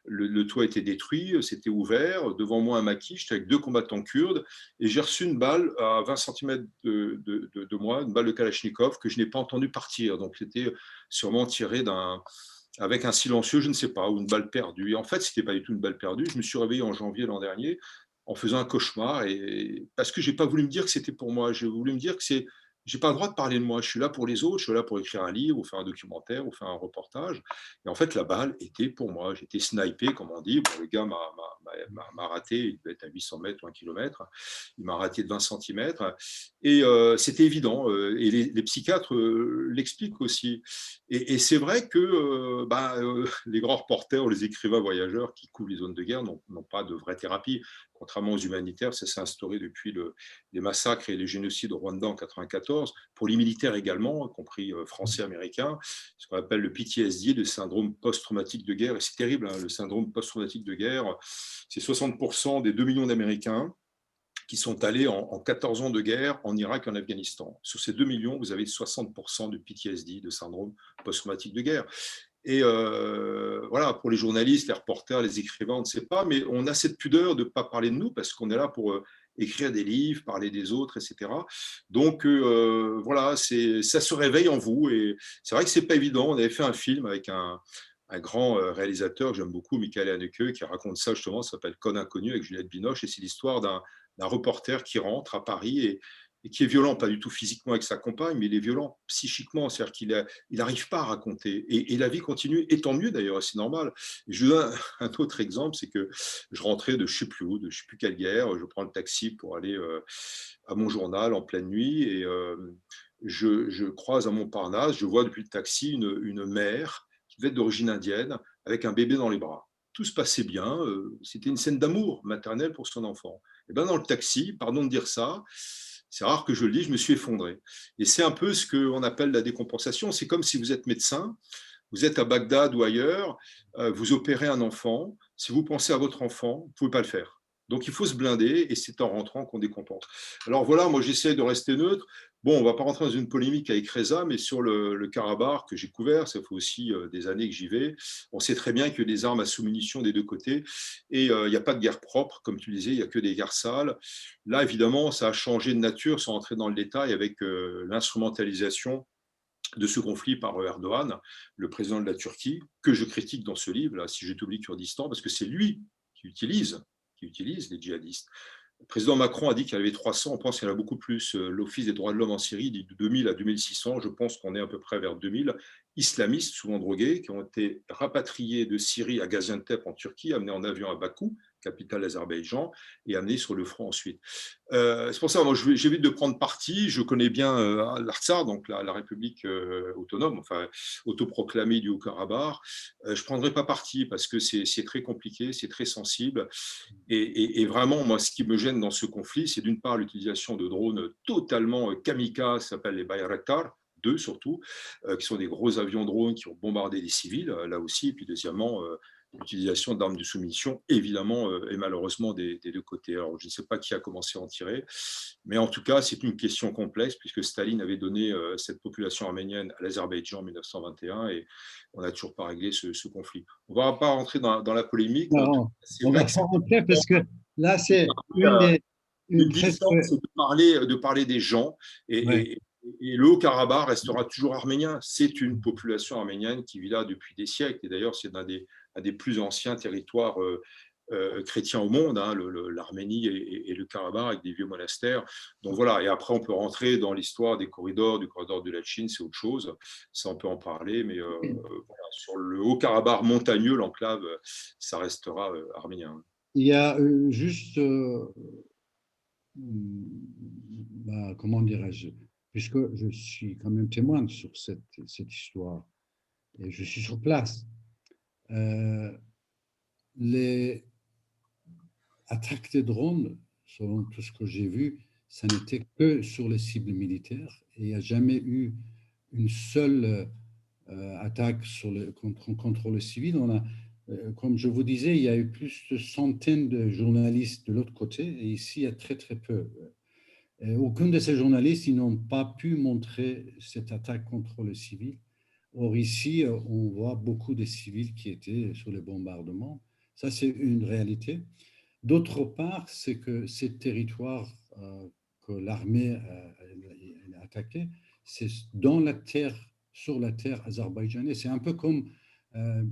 Le toit était détruit, c'était ouvert. Devant moi, un maquis, j'étais avec deux combattants kurdes, et j'ai reçu une balle à 20 cm de moi, une balle de Kalachnikov, que je n'ai pas entendu partir. Donc, c'était sûrement tiré avec un silencieux, je ne sais pas, ou une balle perdue. Et en fait, ce n'était pas du tout une balle perdue. Je me suis réveillé en janvier l'an dernier en faisant un cauchemar, parce que je n'ai pas voulu me dire que c'était pour moi. J'ai voulu me dire que j'ai pas le droit de parler de moi. Je suis là pour les autres, je suis là pour écrire un livre, ou faire un documentaire, ou faire un reportage. Et en fait, la balle était pour moi. J'étais snipé, comme on dit. Bon, le gars m'a raté, il devait être à 800 mètres ou 1 kilomètre. Il m'a raté de 20 cm. Et c'était évident. Et les psychiatres l'expliquent aussi. Et c'est vrai que les grands reporters ou les écrivains voyageurs qui couvrent les zones de guerre n'ont pas de vraie thérapie. Contrairement aux humanitaires, ça s'est instauré depuis les massacres et les génocides au Rwanda en 1994. Pour les militaires également, y compris français, américains, ce qu'on appelle le PTSD, le syndrome post-traumatique de guerre. Et c'est terrible, hein, le syndrome post-traumatique de guerre. C'est 60% des 2 millions d'Américains qui sont allés en 14 ans de guerre en Irak et en Afghanistan. Sur ces 2 millions, vous avez 60% de PTSD, de syndrome post-traumatique de guerre. Et voilà, pour les journalistes, les reporters, les écrivains, on ne sait pas, mais on a cette pudeur de ne pas parler de nous parce qu'on est là pour écrire des livres, parler des autres, etc. Donc voilà, ça se réveille en vous. Et c'est vrai que ce n'est pas évident. On avait fait un film avec un grand réalisateur que j'aime beaucoup, Michael Haneke, qui raconte ça justement, ça s'appelle Code inconnu avec Juliette Binoche, et c'est l'histoire d'un reporter qui rentre à Paris et qui est violent, pas du tout physiquement avec sa compagne, mais il est violent psychiquement, c'est-à-dire qu'il n'arrive pas à raconter. Et la vie continue, et tant mieux d'ailleurs, c'est normal. Et je vous donne un autre exemple, c'est que je rentrais de je ne sais plus où, de je ne sais plus quelle guerre, je prends le taxi pour aller à mon journal en pleine nuit, et je croise à Montparnasse, je vois depuis le taxi une mère qui devait être d'origine indienne, avec un bébé dans les bras. Tout se passait bien, c'était une scène d'amour maternel pour son enfant. Et bien dans le taxi, pardon de dire ça, c'est rare que je le dise, je me suis effondré. Et c'est un peu ce qu'on appelle la décompensation. C'est comme si vous êtes médecin, vous êtes à Bagdad ou ailleurs, vous opérez un enfant. Si vous pensez à votre enfant, vous ne pouvez pas le faire. Donc il faut se blinder et c'est en rentrant qu'on décompense. Alors voilà, moi j'essaie de rester neutre. Bon, on ne va pas rentrer dans une polémique avec Reza, mais sur le Karabakh que j'ai couvert, ça fait aussi des années que j'y vais, on sait très bien qu'il y a des armes à sous-munitions des deux côtés et il n'y a pas de guerre propre, comme tu disais, il n'y a que des guerres sales. Là, évidemment, ça a changé de nature sans entrer dans le détail avec l'instrumentalisation de ce conflit par Erdogan, le président de la Turquie, que je critique dans ce livre, là, si je t'oublie Kurdistan, parce que c'est lui qui utilise les djihadistes. Le président Macron a dit qu'il y en avait 300, on pense qu'il y en a beaucoup plus. L'Office des droits de l'homme en Syrie dit de 2000 à 2600, je pense qu'on est à peu près vers 2000 islamistes, souvent drogués, qui ont été rapatriés de Syrie à Gaziantep en Turquie, amenés en avion à Bakou, capitale d'Azerbaïdjan, et amenés sur le front ensuite. C'est pour ça, moi, j'évite de prendre parti. Je connais bien l'Artsar, donc la République autonome, enfin autoproclamée du Haut-Karabakh. Je ne prendrai pas parti parce que c'est très compliqué, c'est très sensible. Et vraiment, moi, ce qui me gêne dans ce conflit, c'est d'une part l'utilisation de drones totalement kamikazes, ça s'appelle les Bayraktar, deux surtout, qui sont des gros avions drones qui ont bombardé des civils, là aussi. Et puis deuxièmement, l'utilisation d'armes de soumission, évidemment, et malheureusement des deux côtés. Alors, je ne sais pas qui a commencé à en tirer, mais en tout cas, c'est une question complexe, puisque Staline avait donné cette population arménienne à l'Azerbaïdjan en 1921, et on n'a toujours pas réglé ce conflit. On ne va pas rentrer dans la polémique. Non, C'est on vrai va que pas rentrer parce que là, c'est une presque. distance, c'est de parler des gens, Ouais. et le Haut-Karabakh restera toujours arménien. C'est une population arménienne qui vit là depuis des siècles, et d'ailleurs, c'est un des plus anciens territoires chrétiens au monde, hein, l'Arménie et le Karabakh, avec des vieux monastères. Donc voilà, et après, on peut rentrer dans l'histoire des corridors, du corridor de la Chine, c'est autre chose. Ça, on peut en parler, mais voilà, sur le Haut-Karabakh montagneux, l'enclave, ça restera arménien. Il y a juste, comment dirais-je, puisque je suis quand même témoin sur cette histoire et je suis sur place, euh, les attaques de drones, selon tout ce que j'ai vu, ça n'était que sur les cibles militaires et il n'y a jamais eu une seule attaque contre le civil. Comme je vous disais, il y a eu plus de centaines de journalistes de l'autre côté et ici, il y a très, très peu. Aucun de ces journalistes, ils n'ont pas pu montrer cette attaque contre le civil. Or, ici, on voit beaucoup de civils qui étaient sur les bombardements. Ça, c'est une réalité. D'autre part, c'est que ces territoires que l'armée a attaqués, c'est dans la terre, sur la terre azerbaïdjanaise. C'est un peu comme euh,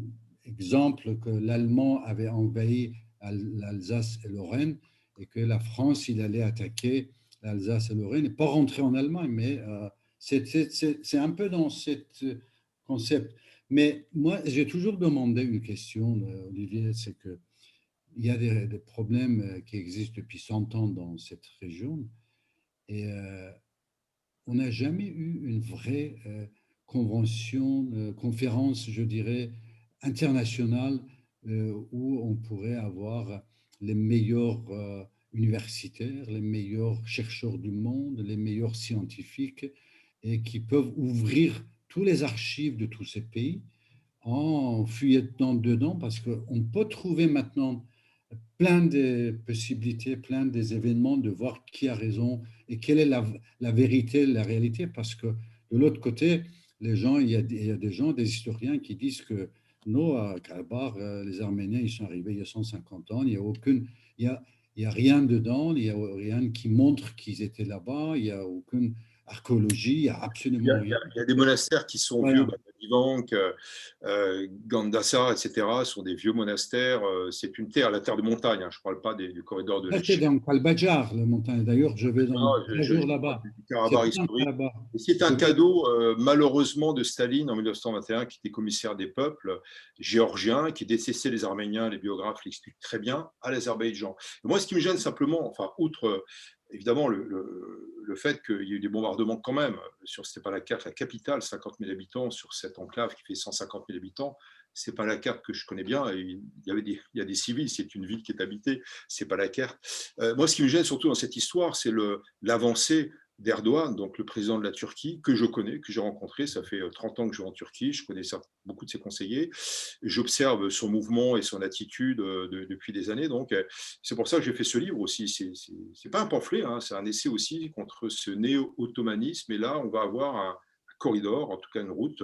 exemple que l'Allemand avait envahi l'Alsace et Lorraine et que la France, il allait attaquer l'Alsace et Lorraine et pas rentrer en Allemagne, mais c'est un peu dans ce concept. Mais moi, j'ai toujours demandé une question, Olivier, c'est que il y a des problèmes qui existent depuis 100 ans dans cette région et on n'a jamais eu une vraie convention, conférence, je dirais, internationale où on pourrait avoir les meilleurs universitaires, les meilleurs chercheurs du monde, les meilleurs scientifiques et qui peuvent ouvrir tous les archives de tous ces pays en fouillant dedans parce qu'on peut trouver maintenant plein de possibilités, plein des événements, de voir qui a raison et quelle est la vérité, la réalité, parce que de l'autre côté, il y a des gens, des historiens qui disent que non, à Karabakh, les Arméniens, ils sont arrivés il y a 150 ans, il n'y a il y a rien dedans, il n'y a rien qui montre qu'ils étaient là-bas, il n'y a aucune archéologie, il n'y a absolument rien. Il y a des monastères qui sont Voilà. vieux, Ivank, Gandhasar, etc. sont des vieux monastères. C'est une terre, la terre de montagne. Hein, je ne parle pas du corridor de Ça, c'est l'Échelle. dans Kalbajar, le montagne. D'ailleurs, je vais dans Je, 3 je, jours je parle là-bas. du C'est Karabakh pas un historique. là-bas. Et c'est un cadeau, malheureusement, de Staline en 1921, qui était commissaire des peuples géorgiens, qui détestait les Arméniens, les biographes l'expliquent très bien, à l'Azerbaïdjan. Moi, ce qui me gêne simplement, enfin, outre évidemment le fait qu'il y ait eu des bombardements quand même sur Stepanakert, la capitale, 50 000 habitants, sur cette enclave qui fait 150 000 habitants, c'est pas la carte que je connais bien. Il y a des civils, c'est une ville qui est habitée, c'est pas la carte. Moi, ce qui me gêne surtout dans cette histoire, c'est l'avancée d'Erdogan, donc le président de la Turquie, que je connais, que j'ai rencontré. Ça fait 30 ans que je vais en Turquie, je connais beaucoup de ses conseillers. J'observe son mouvement et son attitude depuis des années. Donc, c'est pour ça que j'ai fait ce livre aussi. C'est pas un pamphlet, hein, c'est un essai aussi contre ce néo-ottomanisme. Et là, on va avoir un corridor, en tout cas une route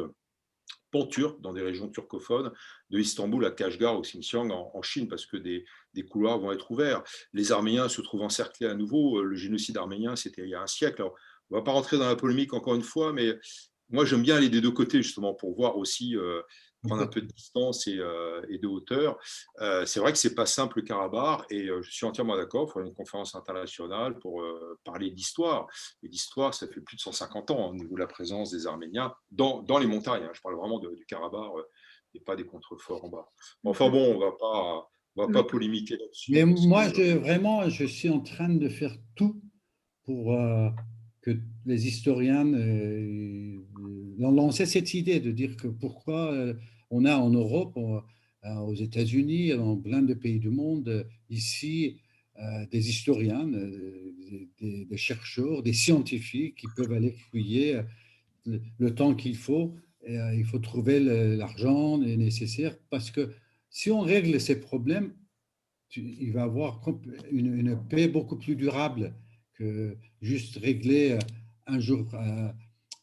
pan-turc dans des régions turcophones, de Istanbul à Kashgar au Xinjiang en Chine, parce que des couloirs vont être ouverts. Les Arméniens se trouvent encerclés à nouveau. Le génocide arménien, c'était il y a un siècle. Alors, on ne va pas rentrer dans la polémique encore une fois, mais moi, j'aime bien aller des deux côtés, justement, pour voir aussi, prendre un peu de distance et de hauteur. C'est vrai que ce n'est pas simple le Karabakh, et je suis entièrement d'accord. Il faudrait une conférence internationale pour parler d'histoire. Et l'histoire, ça fait plus de 150 ans, au niveau de la présence des Arméniens dans les montagnes. Hein. Je parle vraiment du Karabakh et pas des contreforts en bas. Enfin bon, on va pas polémiquer là-dessus. Mais moi, Que, vraiment, je suis en train de faire tout pour que les historiens lancer cette idée de dire que pourquoi on a en Europe, aux États-Unis, dans plein de pays du monde, ici, des historiens, des chercheurs, des scientifiques qui peuvent aller fouiller le temps qu'il faut. Et, il faut trouver l'argent nécessaire parce que si on règle ces problèmes, il va avoir une paix beaucoup plus durable que juste régler un jour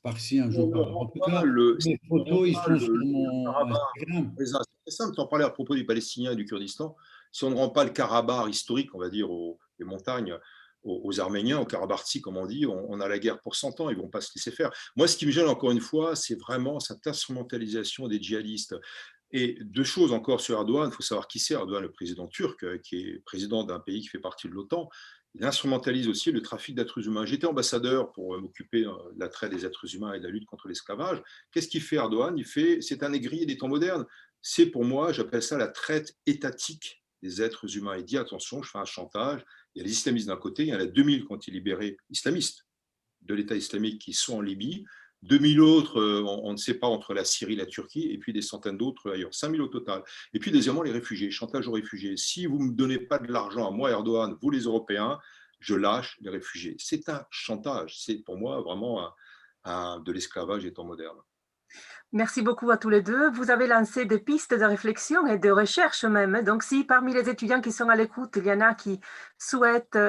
par-ci, un on jour ne par-là. En rend tout pas cas, mes on rend photos, ils pas sont sur le mon Karabakh. Instagram. C'est très simple, tu en parlais à propos des Palestiniens et du Kurdistan. Si on ne rend pas le Karabakh historique, on va dire, les montagnes, aux Arméniens, au Karabartsi, comme on dit, on a la guerre pour 100 ans, ils ne vont pas se laisser faire. Moi, ce qui me gêne, encore une fois, c'est vraiment cette instrumentalisation des djihadistes. Et deux choses encore sur Erdogan, il faut savoir qui c'est Erdogan, le président turc, qui est président d'un pays qui fait partie de l'OTAN. Il instrumentalise aussi le trafic d'êtres humains. J'étais ambassadeur pour m'occuper de la traite des êtres humains et de la lutte contre l'esclavage. Qu'est-ce qu'il fait Erdogan? C'est un négrier des temps modernes. C'est pour moi, j'appelle ça la traite étatique des êtres humains. Il dit attention, je fais un chantage. Il y a les islamistes d'un côté, il y en a 2000 qui ont été libérés, islamistes de l'État islamique qui sont en Libye. 2000 autres, on ne sait pas, entre la Syrie et la Turquie, et puis des centaines d'autres ailleurs, 5000 au total. Et puis, deuxièmement, les réfugiés, chantage aux réfugiés. Si vous ne me donnez pas de l'argent à moi, Erdogan, vous les Européens, je lâche les réfugiés. C'est un chantage. C'est pour moi vraiment de l'esclavage des temps modernes. Merci beaucoup à tous les deux. Vous avez lancé des pistes de réflexion et de recherche même. Donc, si parmi les étudiants qui sont à l'écoute, il y en a qui souhaitent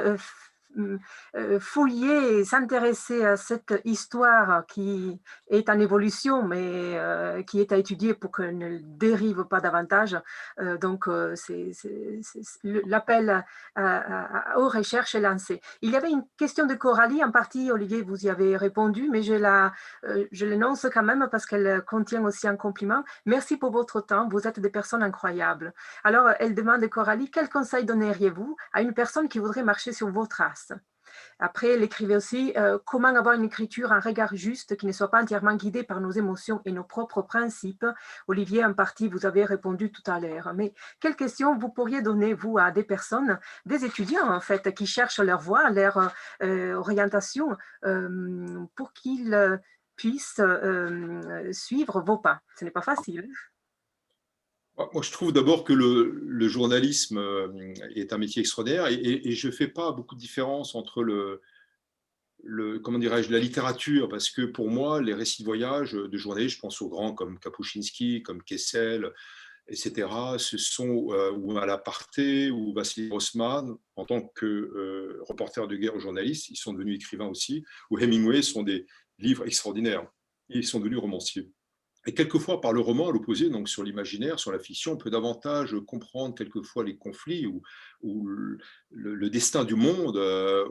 fouiller et s'intéresser à cette histoire qui est en évolution, mais qui est à étudier pour qu'elle ne dérive pas davantage. L'appel aux recherches est lancé. Il y avait une question de Coralie, en partie, Olivier, vous y avez répondu, mais je l'énonce quand même parce qu'elle contient aussi un compliment. Merci pour votre temps, vous êtes des personnes incroyables. Alors, elle demande, Coralie, quel conseil donneriez-vous à une personne qui voudrait marcher sur vos traces? Après, elle écrivait aussi comment avoir une écriture, un regard juste qui ne soit pas entièrement guidé par nos émotions et nos propres principes. Olivier, en partie, vous avez répondu tout à l'heure. Mais quelles questions vous pourriez donner, vous, à des personnes, des étudiants, en fait, qui cherchent leur voie, leur orientation, pour qu'ils puissent suivre vos pas? Ce n'est pas facile. Moi, je trouve d'abord que le journalisme est un métier extraordinaire, et je ne fais pas beaucoup de différence entre comment dirais-je, la littérature, parce que pour moi, les récits de voyage de journalistes, je pense aux grands comme Kapuscinski, comme Kessel, etc., ce sont, ou Malaparté, ou Vassili Grossman, en tant que reporter de guerre ou journalistes, ils sont devenus écrivains aussi, ou Hemingway, sont des livres extraordinaires, et ils sont devenus romanciers. Et quelquefois, par le roman, à l'opposé, donc sur l'imaginaire, sur la fiction, on peut davantage comprendre quelquefois les conflits ou le destin du monde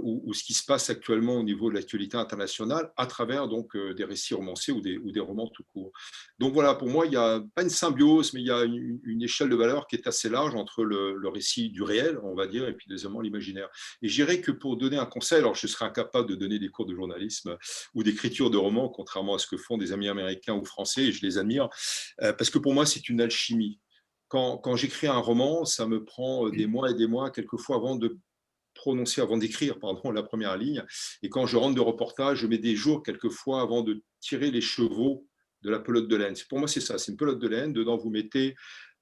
ou ce qui se passe actuellement au niveau de l'actualité internationale à travers donc des récits romancés ou des romans tout court. Donc voilà, pour moi, il n'y a pas une symbiose, mais il y a une échelle de valeur qui est assez large entre le récit du réel, on va dire, et puis deuxièmement l'imaginaire. Et je dirais que pour donner un conseil, alors je serais incapable de donner des cours de journalisme ou d'écriture de romans, contrairement à ce que font des amis américains ou français, et je les admire, parce que pour moi, c'est une alchimie. Quand j'écris un roman, ça me prend des mois et des mois, quelquefois avant d'écrire, pardon, la première ligne. Et quand je rentre de reportage, je mets des jours, quelquefois, avant de tirer les chevaux de la pelote de laine. Pour moi, c'est ça, c'est une pelote de laine. Dedans, vous mettez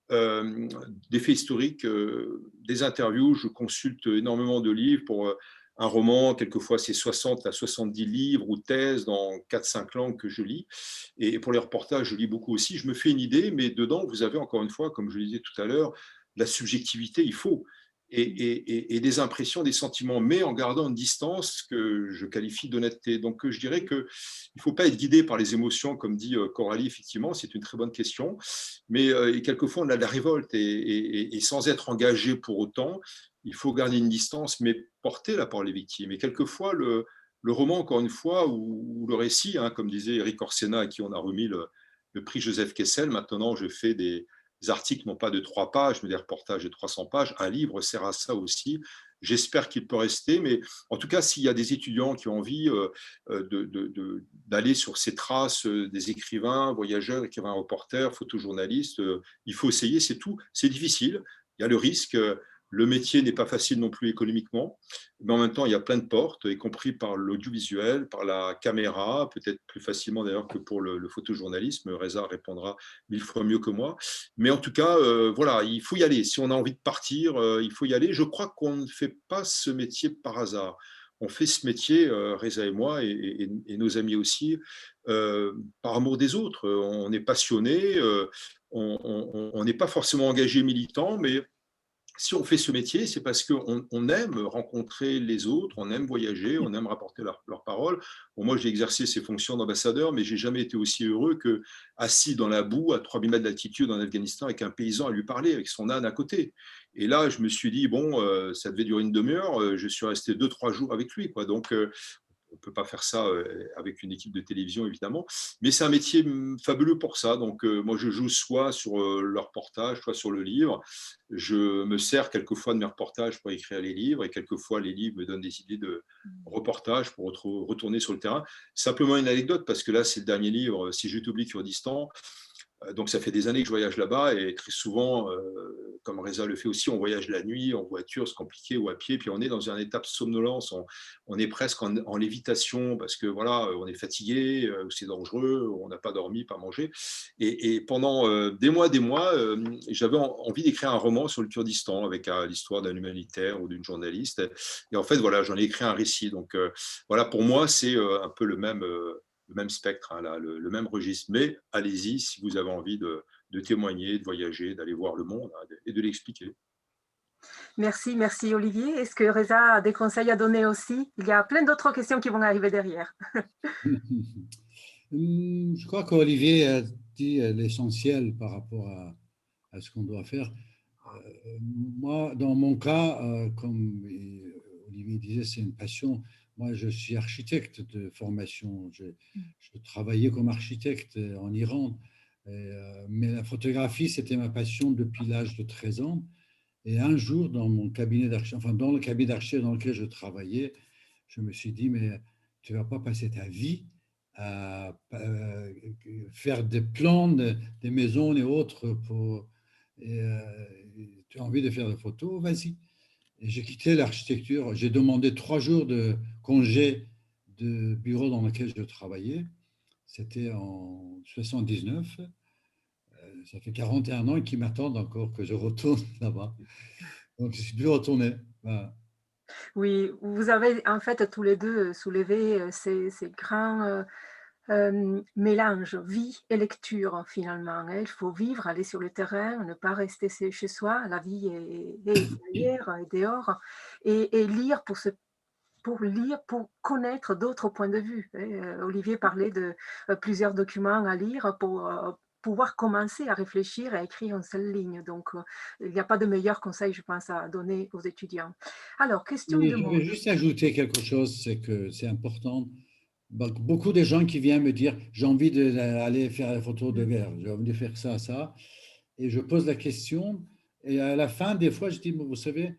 des faits historiques, des interviews. Je consulte énormément de livres pour un roman. Quelquefois, c'est 60 à 70 livres ou thèses dans 4-5 langues que je lis. Et pour les reportages, je lis beaucoup aussi. Je me fais une idée, mais dedans, vous avez encore une fois, comme je le disais tout à l'heure, la subjectivité, il faut. Et des impressions, des sentiments, mais en gardant une distance que je qualifie d'honnêteté. Donc, je dirais qu'il ne faut pas être guidé par les émotions, comme dit Coralie, effectivement, c'est une très bonne question. Mais quelquefois, on a de la révolte et sans être engagé pour autant, il faut garder une distance, mais porter la parole des victimes. Et quelquefois, le roman, encore une fois, ou le récit, hein, comme disait Eric Orsena, à qui on a remis le prix Joseph Kessel, maintenant je fais des articles, non pas de 3 pages, mais des reportages de 300 pages. Un livre sert à ça aussi. J'espère qu'il peut rester, mais en tout cas, s'il y a des étudiants qui ont envie d'aller sur ces traces des écrivains, voyageurs, écrivains, reporters, photojournalistes, il faut essayer, c'est tout. C'est difficile, il y a le risque. Le métier n'est pas facile non plus économiquement, mais en même temps, il y a plein de portes, y compris par l'audiovisuel, par la caméra, peut-être plus facilement d'ailleurs que pour le photojournalisme. Reza répondra 1000 fois mieux que moi. Mais en tout cas, voilà, il faut y aller. Si on a envie de partir, il faut y aller. Je crois qu'on ne fait pas ce métier par hasard. On fait ce métier, Reza et moi, et nos amis aussi, par amour des autres. On est passionné, on n'est pas forcément engagé militant, mais si on fait ce métier, c'est parce qu'on aime rencontrer les autres, on aime voyager, on aime rapporter leurs paroles. Bon, moi, j'ai exercé ces fonctions d'ambassadeur, mais j'ai jamais été aussi heureux que assis dans la boue à 3000 mètres d'altitude en Afghanistan avec un paysan à lui parler, avec son âne à côté. Et là, je me suis dit, bon, ça devait durer une demi-heure. Je suis resté 2-3 jours avec lui, quoi. Donc, on ne peut pas faire ça avec une équipe de télévision, évidemment. Mais c'est un métier fabuleux pour ça. Donc, moi, je joue soit sur le reportage, soit sur le livre. Je me sers quelquefois de mes reportages pour écrire les livres et quelquefois, les livres me donnent des idées de reportages pour retourner sur le terrain. Simplement une anecdote, parce que là, c'est le dernier livre, Si je t'oublie, Kurdistan. Donc, ça fait des années que je voyage là-bas et très souvent, comme Reza le fait aussi, on voyage la nuit, en voiture, c'est compliqué, ou à pied, puis on est dans un état de somnolence, on est presque en lévitation parce que voilà, on est fatigué, c'est dangereux, on n'a pas dormi, pas mangé. Et pendant des mois, j'avais envie d'écrire un roman sur le Kurdistan avec l'histoire d'un humanitaire ou d'une journaliste. Et en fait, voilà, j'en ai écrit un récit. Donc voilà, pour moi, c'est un peu le même spectre, hein, là, le même registre. Mais allez-y si vous avez envie de témoigner, de voyager, d'aller voir le monde hein, et de l'expliquer. Merci, merci Olivier. Est-ce que Reza a des conseils à donner aussi? Il y a plein d'autres questions qui vont arriver derrière. Je crois qu'Olivier a dit l'essentiel par rapport à ce qu'on doit faire. Moi, dans mon cas, comme Olivier disait, c'est une passion. Moi, je suis architecte de formation. Je travaillais comme architecte en Iran. Mais la photographie, c'était ma passion depuis l'âge de 13 ans. Et un jour, dans mon cabinet d'architecte, enfin, dans le cabinet d'architecte dans lequel je travaillais, je me suis dit, mais tu ne vas pas passer ta vie à faire des plans des maisons et autres pour. Et, tu as envie de faire des photos, vas-y. Et j'ai quitté l'architecture. J'ai demandé 3 jours de congé de bureau dans lequel je travaillais. C'était en 79. Ça fait 41 ans qu'ils m'attendent encore que je retourne là-bas. Donc, je suis plus retourné. Voilà. Oui, vous avez en fait tous les deux soulevé ces grands mélanges, vie et lecture finalement. Hein. Il faut vivre, aller sur le terrain, ne pas rester chez soi. La vie est derrière et dehors. Et lire pour se pour lire, pour connaître d'autres points de vue. Olivier parlait de plusieurs documents à lire pour pouvoir commencer à réfléchir et à écrire une seule ligne. Donc, il n'y a pas de meilleur conseil, je pense, à donner aux étudiants. Alors, question Mais de je vais mode. juste ajouter quelque chose, c'est que c'est important. Beaucoup de gens qui viennent me dire, j'ai envie d'aller faire la photo de verre, j'ai envie de faire ça, ça. Et je pose la question, et à la fin, des fois, je dis, vous savez,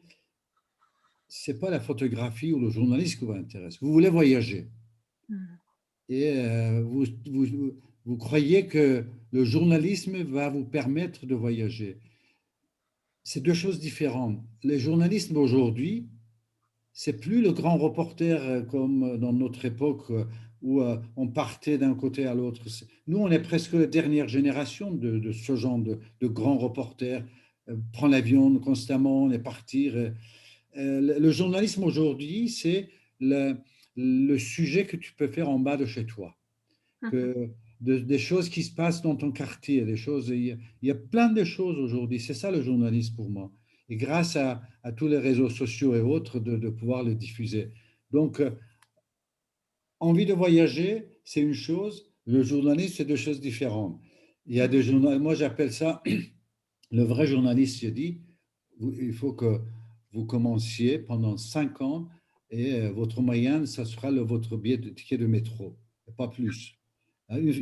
c'est pas la photographie ou le journalisme qui vous intéresse. Vous voulez voyager. Mm. Et vous croyez que le journalisme va vous permettre de voyager. C'est deux choses différentes. Le journalisme aujourd'hui, c'est plus le grand reporter comme dans notre époque où on partait d'un côté à l'autre. Nous, on est presque la dernière génération de ce genre de grands reporters. Prend l'avion constamment, on est partir. Le journalisme aujourd'hui, c'est le sujet que tu peux faire en bas de chez toi. Mhm. Que des choses qui se passent dans ton quartier, des choses, il y a plein de choses aujourd'hui. C'est ça le journalisme pour moi. Et grâce à tous les réseaux sociaux et autres, de pouvoir le diffuser. Donc, envie de voyager, c'est une chose. Le journalisme, c'est deux choses différentes. Il y a des journalistes, moi j'appelle ça le vrai journaliste, je dis, il faut que vous commenciez pendant 5 ans et votre moyenne, ça sera votre billet de ticket de métro, pas plus.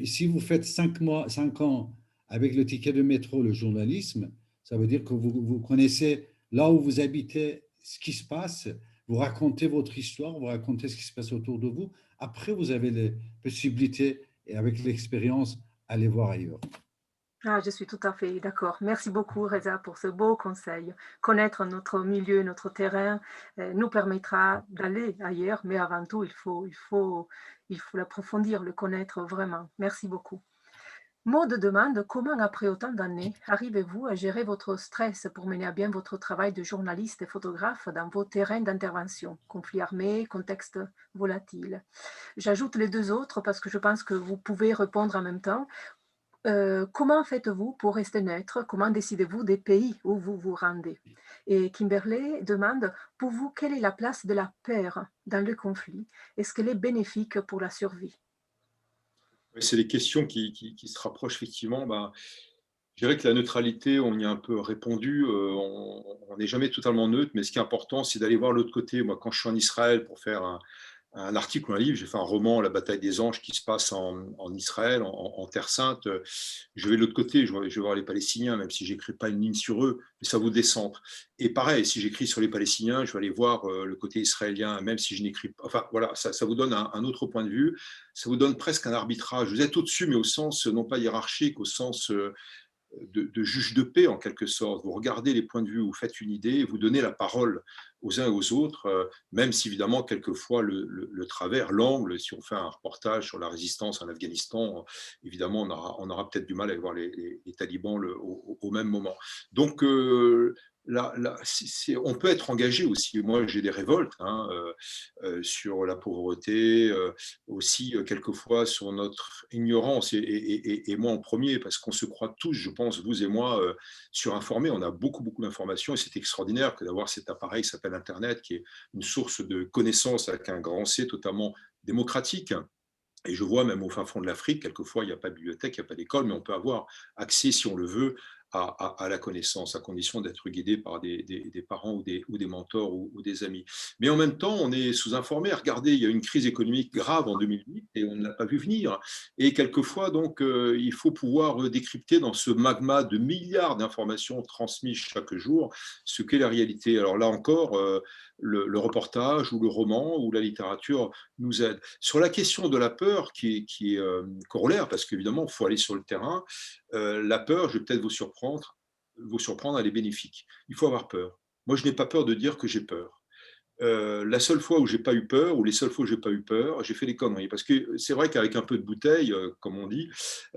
Si vous faites 5 mois, 5 ans avec le ticket de métro, le journalisme, ça veut dire que vous connaissez là où vous habitez, ce qui se passe, vous racontez votre histoire, vous racontez ce qui se passe autour de vous. Après, vous avez les possibilités et avec l'expérience, aller voir ailleurs. Ah, je suis tout à fait d'accord. Merci beaucoup, Reza, pour ce beau conseil. Connaître notre milieu, notre terrain, nous permettra d'aller ailleurs, mais avant tout, il faut l'approfondir, le connaître vraiment. Merci beaucoup. Maud demande comment, après autant d'années, arrivez-vous à gérer votre stress pour mener à bien votre travail de journaliste et photographe dans vos terrains d'intervention, conflits armés, contexte volatile. J'ajoute les deux autres parce que je pense que vous pouvez répondre en même temps. Comment faites-vous pour rester neutre? Comment décidez-vous des pays où vous vous rendez? Et Kimberley demande, pour vous, quelle est la place de la peur dans le conflit? Est-ce qu'elle est bénéfique pour la survie? C'est des questions qui se rapprochent effectivement. Bah, je dirais que la neutralité, on y a un peu répondu. On n'est jamais totalement neutre, mais ce qui est important, c'est d'aller voir l'autre côté. Moi, quand je suis en Israël pour faire un article ou un livre, j'ai fait un roman, La bataille des anges, qui se passe en Israël, en Terre Sainte. Je vais de l'autre côté, je vais voir les Palestiniens, même si j'écris pas une ligne sur eux, mais ça vaut des centres. Et pareil, si j'écris sur les Palestiniens, je vais aller voir le côté israélien, même si je n'écris pas. Enfin, voilà, ça vous donne un autre point de vue. Ça vous donne presque un arbitrage. Vous êtes au-dessus, mais au sens non pas hiérarchique, au sens de juge de paix en quelque sorte. Vous regardez les points de vue, vous faites une idée, vous donnez la parole aux uns et aux autres, même si évidemment quelquefois le travers, l'angle, si on fait un reportage sur la résistance en Afghanistan, évidemment on aura peut-être du mal à voir les talibans au même moment. Donc on peut être engagé aussi. Moi, j'ai des révoltes sur la pauvreté, aussi quelquefois sur notre ignorance, et moi en premier, parce qu'on se croit tous, je pense, vous et moi, surinformés. On a beaucoup, beaucoup d'informations et c'est extraordinaire que d'avoir cet appareil qui s'appelle Internet, qui est une source de connaissances avec un grand C totalement démocratique. Et je vois même au fin fond de l'Afrique, quelquefois, il n'y a pas de bibliothèque, il n'y a pas d'école, mais on peut avoir accès, si on le veut, à la connaissance, à condition d'être guidé par des parents ou des mentors ou des amis. Mais en même temps, on est sous-informé. Regardez, il y a eu une crise économique grave en 2008 et on ne l'a pas vu venir. Et quelquefois, donc, il faut pouvoir décrypter dans ce magma de milliards d'informations transmises chaque jour ce qu'est la réalité. Alors là encore, le reportage ou le roman ou la littérature nous aide. Sur la question de la peur, qui est corollaire, parce qu'évidemment, il faut aller sur le terrain, la peur, je vais peut-être vous surprendre, elle est bénéfique. Il faut avoir peur. Moi, je n'ai pas peur de dire que j'ai peur. La seule fois où j'ai pas eu peur, ou les seules fois où j'ai pas eu peur, j'ai fait des conneries. Parce que c'est vrai qu'avec un peu de bouteille, comme on dit,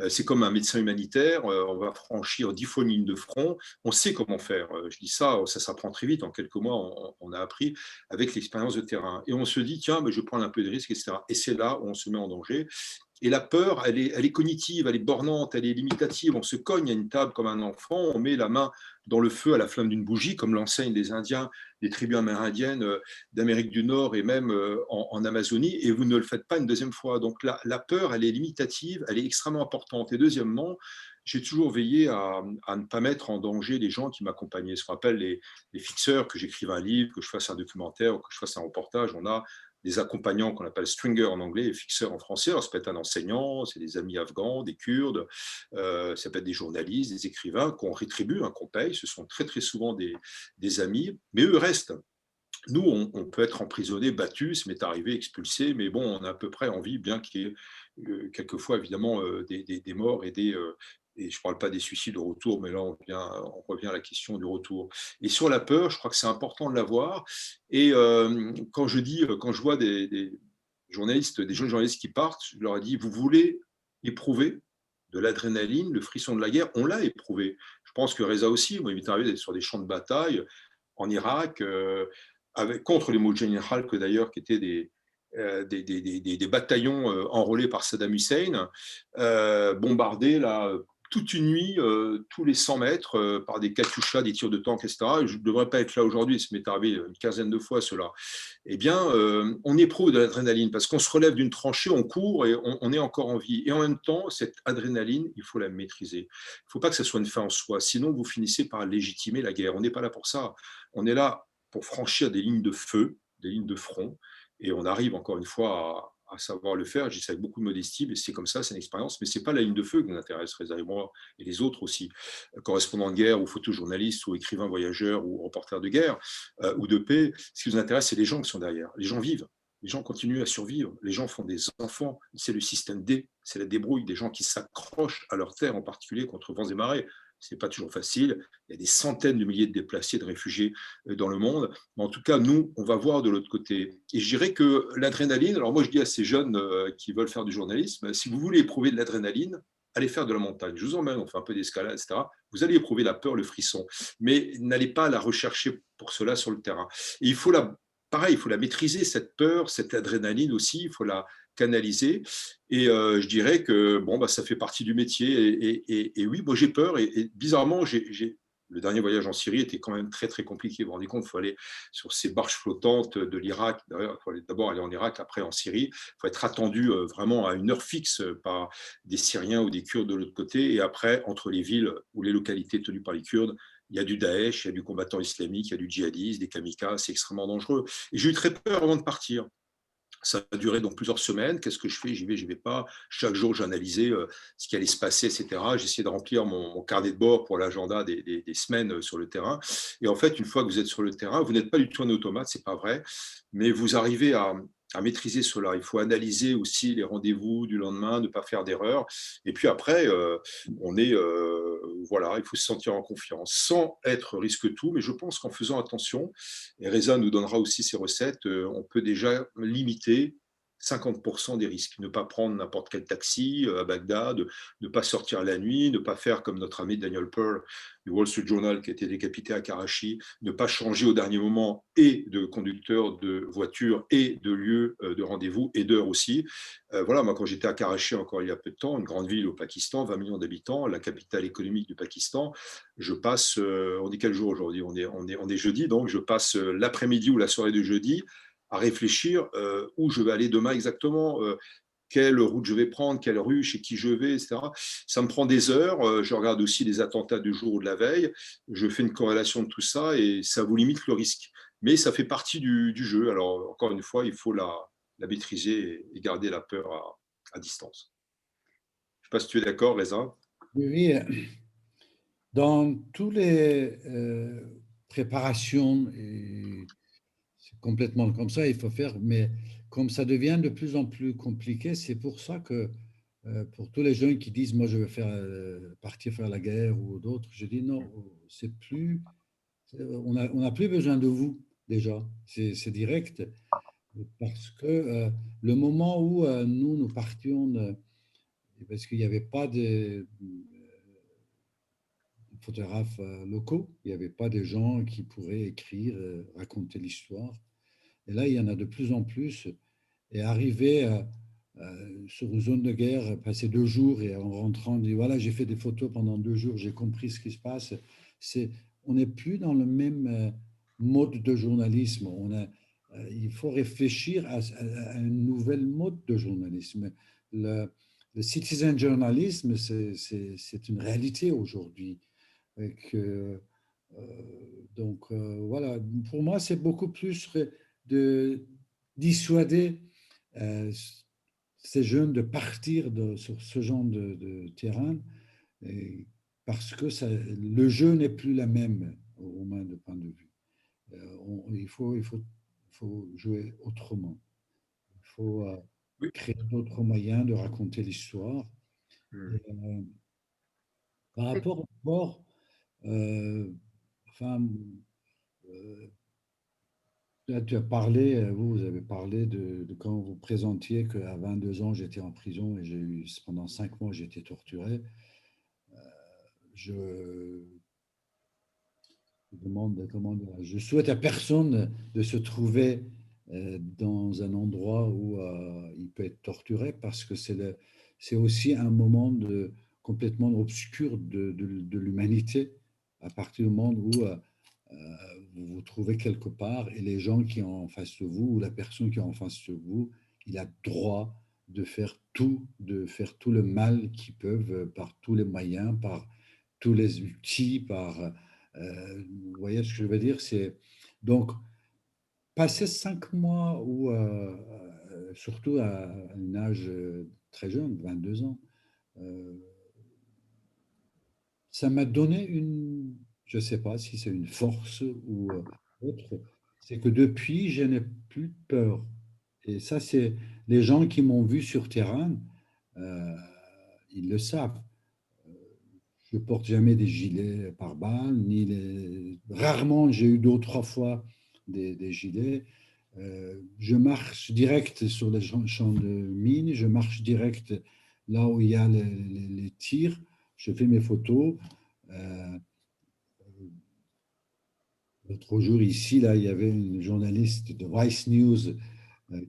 c'est comme un médecin humanitaire, on va franchir 10 fois une ligne de front, on sait comment faire. Je dis ça, ça s'apprend très vite. En quelques mois, on a appris avec l'expérience de terrain. Et on se dit, tiens, mais je prends un peu de risque, etc. Et c'est là où on se met en danger. Et la peur, elle est cognitive, elle est bornante, elle est limitative. On se cogne à une table comme un enfant, on met la main dans le feu à la flamme d'une bougie, comme l'enseignent les Indiens, des tribus amérindiennes d'Amérique du Nord et même en Amazonie, et vous ne le faites pas une deuxième fois. Donc la peur, elle est limitative, elle est extrêmement importante. Et deuxièmement, j'ai toujours veillé à ne pas mettre en danger les gens qui m'accompagnaient. Ce qu'on appelle les fixeurs, que j'écrive un livre, que je fasse un documentaire ou que je fasse un reportage. On a des accompagnants qu'on appelle stringers en anglais et fixeurs en français. Alors, ça peut être un enseignant, c'est des amis afghans, des Kurdes, ça peut être des journalistes, des écrivains qu'on rétribue, qu'on paye. Ce sont très, très souvent des amis, mais eux restent. Nous, on peut être emprisonné, battu, ça m'est arrivé, expulsé, mais bon, on a à peu près envie, bien qu'il y ait quelquefois, évidemment, des morts et je ne parle pas des suicides au retour, mais là, on revient à la question du retour. Et sur la peur, je crois que c'est important de l'avoir. Et quand je vois des journalistes, des jeunes journalistes qui partent, je leur ai dit, vous voulez éprouver de l'adrénaline, le frisson de la guerre, on l'a éprouvé. Je pense que Reza aussi, moi, il m'est arrivé d'être sur des champs de bataille en Irak, contre les Moudjahidines Khalq d'ailleurs, qui étaient des bataillons enrôlés par Saddam Hussein, bombardés là, toute une nuit, tous les 100 mètres, par des katyushas, des tirs de tank, etc. Je ne devrais pas être là aujourd'hui, ça m'est arrivé une quinzaine de fois cela. Eh bien, on éprouve de l'adrénaline parce qu'on se relève d'une tranchée, on court et on est encore en vie. Et en même temps, cette adrénaline, il faut la maîtriser. Il ne faut pas que ça soit une fin en soi, sinon vous finissez par légitimer la guerre. On n'est pas là pour ça. On est là pour franchir des lignes de feu, des lignes de front, et on arrive encore une fois à savoir le faire. J'y sais avec beaucoup de modestie, mais c'est comme ça, c'est une expérience. Mais ce n'est pas la ligne de feu qui nous intéresse, Reza et moi, et les autres aussi, correspondants de guerre, ou photojournalistes, ou écrivains voyageurs, ou reporters de guerre, ou de paix. Ce qui nous intéresse, c'est les gens qui sont derrière. Les gens vivent. Les gens continuent à survivre. Les gens font des enfants. C'est le système D, c'est la débrouille. Des gens qui s'accrochent à leur terre, en particulier contre vents et marées. Ce n'est pas toujours facile. Il y a des centaines de milliers de déplacés, de réfugiés dans le monde. Mais en tout cas, nous, on va voir de l'autre côté. Et je dirais que l'adrénaline, alors moi je dis à ces jeunes qui veulent faire du journalisme, si vous voulez éprouver de l'adrénaline, allez faire de la montagne. Je vous emmène, on fait un peu d'escalade, etc. Vous allez éprouver la peur, le frisson. Mais n'allez pas la rechercher pour cela sur le terrain. Et pareil, il faut la maîtriser, cette peur, cette adrénaline aussi, il faut la canaliser. Et je dirais que bon, bah, ça fait partie du métier. Et oui, moi j'ai peur. Et bizarrement, le dernier voyage en Syrie était quand même très, très compliqué. Vous vous rendez compte, il faut aller sur ces barges flottantes de l'Irak. D'ailleurs, il faut d'abord aller en Irak, après en Syrie. Il faut être attendu vraiment à une heure fixe par des Syriens ou des Kurdes de l'autre côté. Et après, entre les villes ou les localités tenues par les Kurdes, il y a du Daesh, il y a du combattant islamique, il y a du djihadiste, des kamikazes. C'est extrêmement dangereux. Et j'ai eu très peur avant de partir. Ça a duré donc plusieurs semaines. Qu'est-ce que je fais? J'y vais pas. Chaque jour, j'analysais ce qui allait se passer, etc. J'essayais de remplir mon carnet de bord pour l'agenda des semaines sur le terrain. Et en fait, une fois que vous êtes sur le terrain, vous n'êtes pas du tout un automate, c'est pas vrai, mais vous arrivez à maîtriser cela. Il faut analyser aussi les rendez-vous du lendemain, ne pas faire d'erreurs. Et puis après, voilà, il faut se sentir en confiance, sans être risque-tout. Mais je pense qu'en faisant attention, et Reza nous donnera aussi ses recettes, on peut déjà limiter 50% des risques. Ne pas prendre n'importe quel taxi à Bagdad, ne pas sortir la nuit, ne pas faire comme notre ami Daniel Pearl du Wall Street Journal qui a été décapité à Karachi, ne pas changer au dernier moment et de conducteur de voiture et de lieu de rendez-vous et d'heure aussi. Voilà, moi quand j'étais à Karachi encore il y a peu de temps, une grande ville au Pakistan, 20 millions d'habitants, la capitale économique du Pakistan, je passe, on est quel jour aujourd'hui? On est jeudi, donc je passe l'après-midi ou la soirée de jeudi à réfléchir où je vais aller demain exactement, quelle route je vais prendre, quelle rue, chez qui je vais, etc. Ça me prend des heures. Je regarde aussi les attentats du jour ou de la veille. Je fais une corrélation de tout ça et ça vous limite le risque. Mais ça fait partie du jeu. Alors, encore une fois, il faut la maîtriser et garder la peur à distance. Je ne sais pas si tu es d'accord, Reza. Oui, dans toutes les préparations, et c'est complètement comme ça, il faut faire, mais comme ça devient de plus en plus compliqué, c'est pour ça que pour tous les jeunes qui disent, moi je veux partir faire la guerre ou d'autres, je dis non, c'est plus, on n'a plus besoin de vous déjà, c'est direct, parce que le moment où nous partions, parce qu'il n'y avait pas de photographes locaux, il n'y avait pas de gens qui pourraient écrire, raconter l'histoire. Et là, il y en a de plus en plus. Et arriver sur une zone de guerre, passer 2 jours et en rentrant, dit voilà, j'ai fait des photos pendant 2 jours, j'ai compris ce qui se passe. On n'est plus dans le même mode de journalisme. Il faut réfléchir à une nouvelle mode de journalisme. Le citizen journalism, c'est une réalité aujourd'hui. Voilà, pour moi, c'est beaucoup plus de dissuader euh, ces jeunes de partir sur ce genre de terrain et parce que le jeu n'est plus la même au moins de point de vue. Il faut jouer autrement. Il faut Oui. créer d'autres moyens de raconter l'histoire. Et, par rapport au sport, enfin, euh, là, tu as parlé, vous avez parlé de quand vous présentiez qu'à 22 ans, j'étais en prison et pendant 5 mois, j'ai été torturé. Je demande, comment dire, je souhaite à personne de se trouver dans un endroit où il peut être torturé parce que c'est aussi un moment complètement obscur de l'humanité à partir du moment où vous vous trouvez quelque part et les gens qui sont en face de vous ou la personne qui est en face de vous, il a droit de faire tout le mal qu'ils peuvent par tous les moyens, par tous les outils, vous voyez ce que je veux dire? Donc, passer 5 mois ou surtout à un âge très jeune, 22 ans, euh, ça m'a donné je ne sais pas si c'est une force ou autre, c'est que depuis, je n'ai plus peur. Et ça, c'est les gens qui m'ont vu sur terrain, euh, ils le savent. Je porte jamais des gilets pare-balles, rarement j'ai eu 2 ou 3 fois des gilets. Je marche direct sur les champs de mines, je marche direct là où il y a les tirs, je fais mes photos. Euh, L'autre jour, ici, là, il y avait une journaliste de Vice News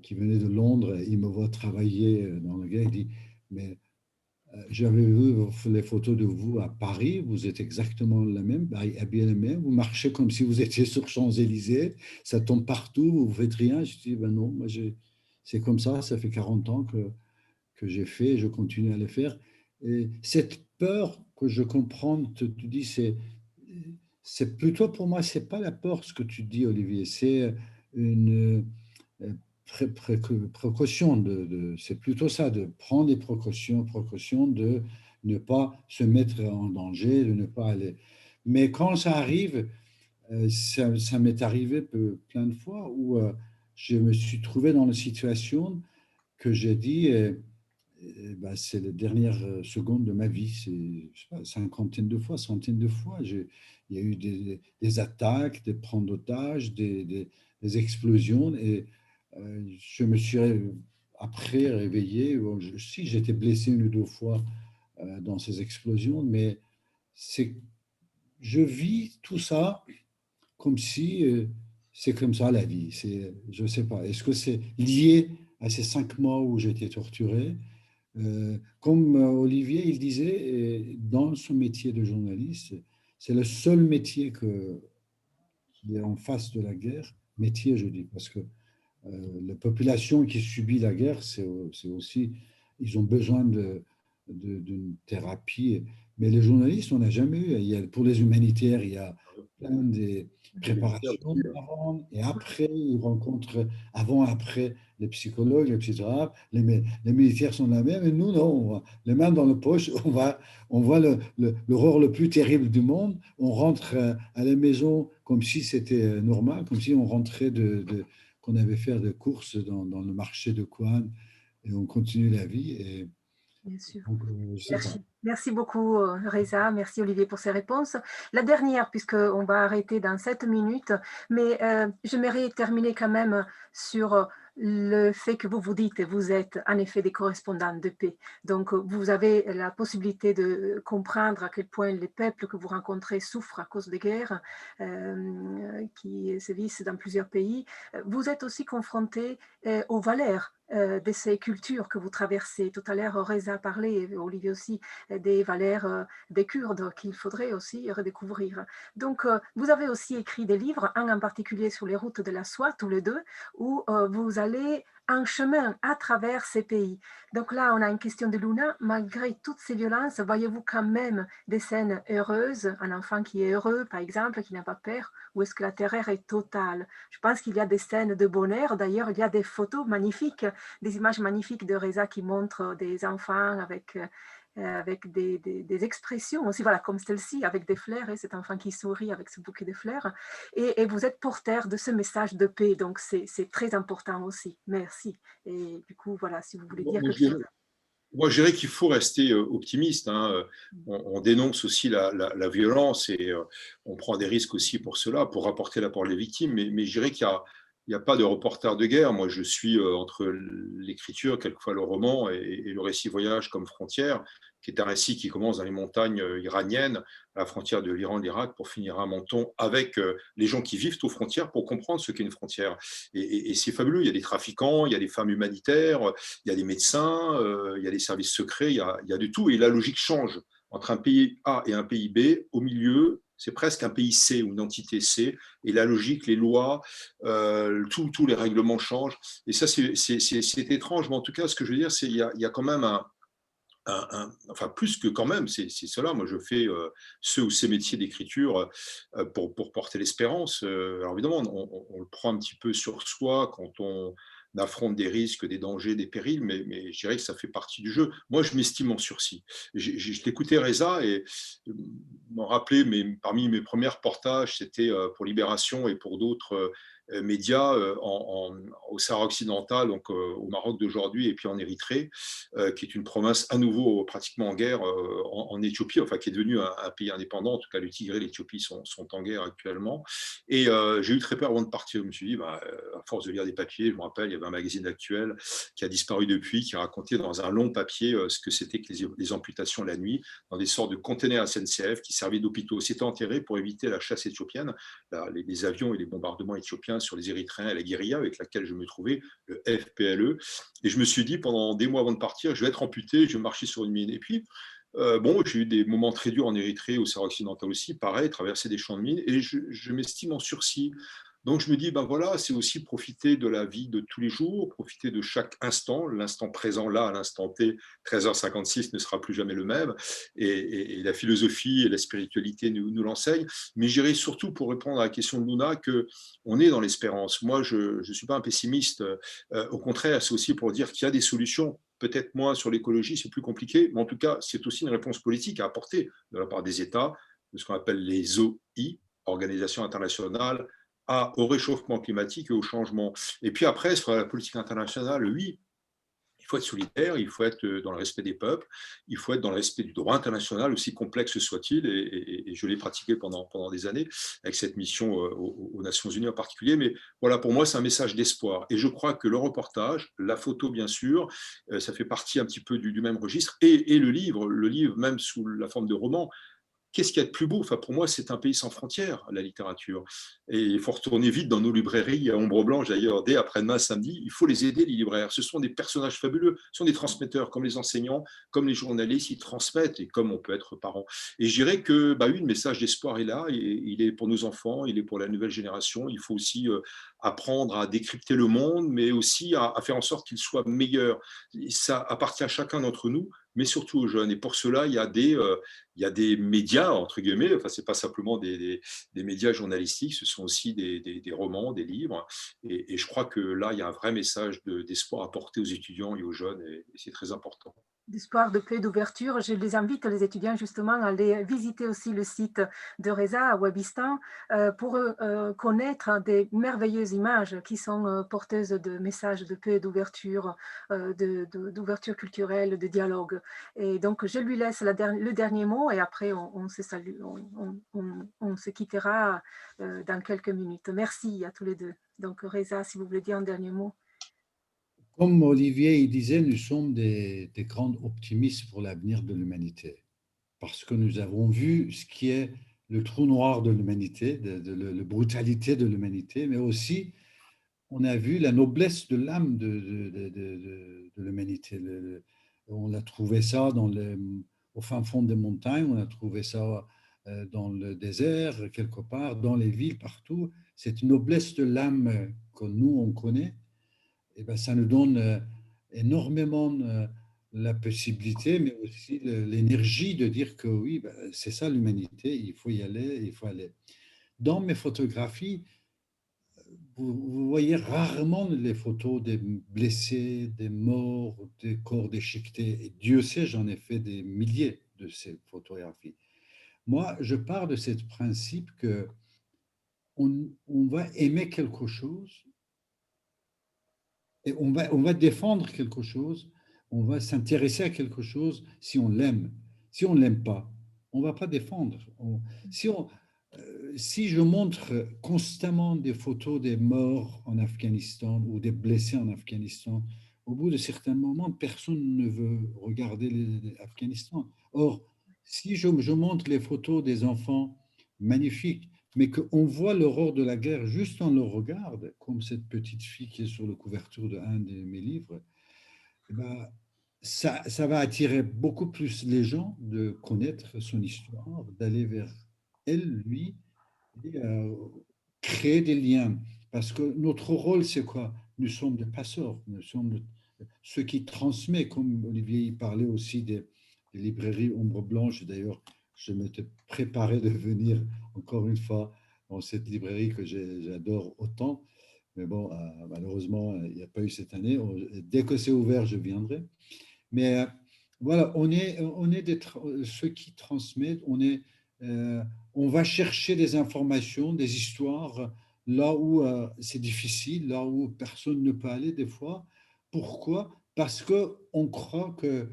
qui venait de Londres. Il me voit travailler dans le gars. Il dit, mais j'avais vu les photos de vous à Paris. Vous êtes exactement la même, habillé la même. Vous marchez comme si vous étiez sur Champs-Élysées. Ça tombe partout. Vous ne faites rien. Je dis, ben non, moi, c'est comme ça. Ça fait 40 ans que j'ai fait. Je continue à le faire. Et cette peur que je comprends, tu dis, c'est plutôt pour moi, c'est pas la peur ce que tu dis, Olivier, c'est une précaution. C'est plutôt ça, de prendre des précautions de ne pas se mettre en danger, de ne pas aller. Mais quand ça arrive, ça m'est arrivé plein de fois où je me suis trouvé dans une situation que j'ai dit, bah, c'est les dernières secondes de ma vie. C'est je sais pas, cinquantaine de fois, centaine de fois. Il y a eu des attaques, des prendre d'otages, des explosions. Et je me suis après réveillé. Bon, si j'étais blessé 1 ou 2 fois dans ces explosions, mais c'est, je vis tout ça comme si c'est comme ça la vie. Je ne sais pas. Est-ce que c'est lié à ces 5 mois où j'ai été torturé? Comme Olivier, il disait, dans son métier de journaliste, c'est le seul métier qui est en face de la guerre. Métier, je dis, parce que la population qui subit la guerre, c'est aussi, ils ont besoin d'une thérapie. Mais les journalistes, on n'a jamais eu. Pour les humanitaires, il y a plein de Les militaires préparations aussi, avant et après. Ils rencontrent avant, après les psychologues, les psychothérapeutes. Les militaires sont la même. Et nous, non. Les mains dans la poche, on voit l'horreur le plus terrible du monde. On rentre à la maison comme si c'était normal, comme si on rentrait qu'on avait fait des courses dans le marché de Coin et on continue la vie. Et Bien sûr. donc, je sais pas. Merci beaucoup, Reza. Merci, Olivier, pour ces réponses. La dernière, puisqu'on va arrêter dans 7 minutes, mais j'aimerais terminer quand même sur le fait que vous vous dites, vous êtes en effet des correspondants de paix. Donc, vous avez la possibilité de comprendre à quel point les peuples que vous rencontrez souffrent à cause des guerres qui sévissent dans plusieurs pays. Vous êtes aussi confrontés aux valeurs de ces cultures que vous traversez. Tout à l'heure, Reza parlait, et Olivier aussi, des valeurs des Kurdes qu'il faudrait aussi redécouvrir. Donc, vous avez aussi écrit des livres, un en particulier sur les routes de la soie, tous les deux, où vous allez en chemin à travers ces pays. Donc là, on a une question de Luna. Malgré toutes ces violences, voyez-vous quand même des scènes heureuses, un enfant qui est heureux, par exemple, qui n'a pas peur, ou est-ce que la terreur est totale? Je pense qu'il y a des scènes de bonheur. D'ailleurs, il y a des photos magnifiques, des images magnifiques de Reza qui montrent des enfants avec des expressions aussi, voilà, comme celle-ci, avec des fleurs, et cet enfant qui sourit avec ce bouquet de fleurs. Et vous êtes porteur de ce message de paix, donc c'est très important aussi. Merci. Et du coup, voilà, si vous voulez dire Moi, quelque chose. je dirais qu'il faut rester optimiste, hein. On dénonce aussi la violence et on prend des risques aussi pour cela, pour rapporter la parole des victimes. Mais je dirais qu'il n'y a pas de reporter de guerre. Moi, je suis entre l'écriture, quelquefois le roman, et le récit Voyage comme frontière, qui est un récit qui commence dans les montagnes iraniennes, à la frontière de l'Iran et de l'Irak, pour finir à Menton, avec les gens qui vivent aux frontières pour comprendre ce qu'est une frontière. Et c'est fabuleux. Il y a des trafiquants, il y a des femmes humanitaires, il y a des médecins, il y a des services secrets, il y a de tout. Et la logique change entre un pays A et un pays B. Au milieu, c'est presque un pays C ou une entité C. Et la logique, les lois, tous les règlements changent. Et ça, c'est étrange. Mais en tout cas, ce que je veux dire, c'est qu'il y a quand même enfin plus que quand même, c'est cela. Moi, je fais ce ou ces métiers d'écriture pour porter l'espérance. Alors évidemment, on le prend un petit peu sur soi quand on affronte des risques, des dangers, des périls, mais je dirais que ça fait partie du jeu. Moi, je m'estime en sursis. Je t'écoutais, Reza, et me rappeler, parmi mes premiers reportages, c'était pour Libération et pour d'autres médias au Sahara occidental, donc au Maroc d'aujourd'hui, et puis en Érythrée, qui est une province à nouveau pratiquement en guerre en Éthiopie, enfin qui est devenue un pays indépendant. En tout cas, le Tigré et l'Éthiopie sont en guerre actuellement. Et j'ai eu très peur avant de partir. Je me suis dit, à force de lire des papiers, je me rappelle, il y avait un magazine actuel qui a disparu depuis, qui racontait dans un long papier ce que c'était que les amputations la nuit, dans des sortes de containers SNCF qui servaient d'hôpitaux. C'était enterré pour éviter la chasse éthiopienne, les avions et les bombardements éthiopiens sur les Érythréens et la guérilla avec laquelle je me trouvais, le FPLE. Et je me suis dit, pendant des mois avant de partir, je vais être amputé, je vais marcher sur une mine. Et puis, j'ai eu des moments très durs en Érythrée, au Sahara occidental aussi, pareil, traverser des champs de mines, et je m'estime en sursis. Donc je me dis, voilà, c'est aussi profiter de la vie de tous les jours, profiter de chaque instant, l'instant présent là, à l'instant T, 13h56 ne sera plus jamais le même, et la philosophie et la spiritualité nous l'enseignent. Mais j'irai surtout pour répondre à la question de Luna qu'on est dans l'espérance. Moi, je ne suis pas un pessimiste, au contraire, c'est aussi pour dire qu'il y a des solutions. Peut-être moins sur l'écologie, c'est plus compliqué, mais en tout cas, c'est aussi une réponse politique à apporter de la part des États, de ce qu'on appelle les OI, Organisation internationale au réchauffement climatique et au changement. Et puis après, sur la politique internationale, oui, il faut être solidaire, il faut être dans le respect des peuples, il faut être dans le respect du droit international, aussi complexe soit-il, et je l'ai pratiqué pendant des années avec cette mission aux Nations Unies en particulier. Mais voilà, pour moi, c'est un message d'espoir. Et je crois que le reportage, la photo, bien sûr, ça fait partie un petit peu du même registre, et le livre, même sous la forme de roman. Qu'est-ce qu'il y a de plus beau? Enfin, pour moi, c'est un pays sans frontières, la littérature. Et il faut retourner vite dans nos librairies à Ombre Blanche, d'ailleurs, dès après-demain, samedi. Il faut les aider, les libraires. Ce sont des personnages fabuleux. Ce sont des transmetteurs, comme les enseignants, comme les journalistes, ils transmettent, et comme on peut être parent. Et je dirais que, oui, le message d'espoir est là. Et il est pour nos enfants, il est pour la nouvelle génération. Il faut aussi apprendre à décrypter le monde, mais aussi à faire en sorte qu'il soit meilleur. Et ça appartient à chacun d'entre nous, mais surtout aux jeunes. Et pour cela, il y a des médias, entre guillemets, enfin, ce n'est pas simplement des médias journalistiques, ce sont aussi des romans, des livres. Et je crois que là, il y a un vrai message d'espoir à porter aux étudiants et aux jeunes, et c'est très important. D'espoir, de paix, d'ouverture. Je les invite, les étudiants, justement, à aller visiter aussi le site de Reza à Webistan pour connaître des merveilleuses images qui sont porteuses de messages de paix, d'ouverture, d'ouverture culturelle, de dialogue. Et donc, je lui laisse le dernier mot, et après, on se salue, on se quittera dans quelques minutes. Merci à tous les deux. Donc, Reza, si vous voulez dire un dernier mot. Comme Olivier il disait, nous sommes des grands optimistes pour l'avenir de l'humanité, parce que nous avons vu ce qui est le trou noir de l'humanité, la brutalité de l'humanité, mais aussi on a vu la noblesse de l'âme de l'humanité. On a trouvé ça au fin fond des montagnes, on a trouvé ça dans le désert, quelque part, dans les villes, partout. Cette noblesse de l'âme que nous, on connaît, et ben, ça nous donne énormément la possibilité, mais aussi l'énergie de dire que oui, ben, c'est ça l'humanité, il faut y aller, il faut aller. Dans mes photographies, vous voyez rarement les photos des blessés, des morts, des corps déchiquetés. Et Dieu sait, j'en ai fait des milliers de ces photographies. Moi, je pars de ce principe que on va aimer quelque chose et on va défendre quelque chose, on va s'intéresser à quelque chose si on l'aime. Si on ne l'aime pas, on ne va pas défendre. Si je montre constamment des photos des morts en Afghanistan ou des blessés en Afghanistan, au bout de certains moments, personne ne veut regarder l'Afghanistan. Or, si je montre les photos des enfants magnifiques, mais qu'on voit l'horreur de la guerre juste on le regarde, comme cette petite fille qui est sur la couverture d'un de mes livres, eh ben, ça va attirer beaucoup plus les gens de connaître son histoire, d'aller vers elle, lui, et créer des liens. Parce que notre rôle, c'est quoi? Nous sommes des passeurs, nous sommes ceux qui transmettent, comme Olivier parlait aussi des librairies Ombre Blanche. D'ailleurs, je m'étais préparé de venir encore une fois dans cette librairie que j'adore autant. Mais bon, malheureusement, il n'y a pas eu cette année. Dès que c'est ouvert, je viendrai. Mais voilà, on est ceux qui transmettent, on va chercher des informations, des histoires là où c'est difficile, là où personne ne peut aller des fois. Pourquoi? Parce qu'on croit que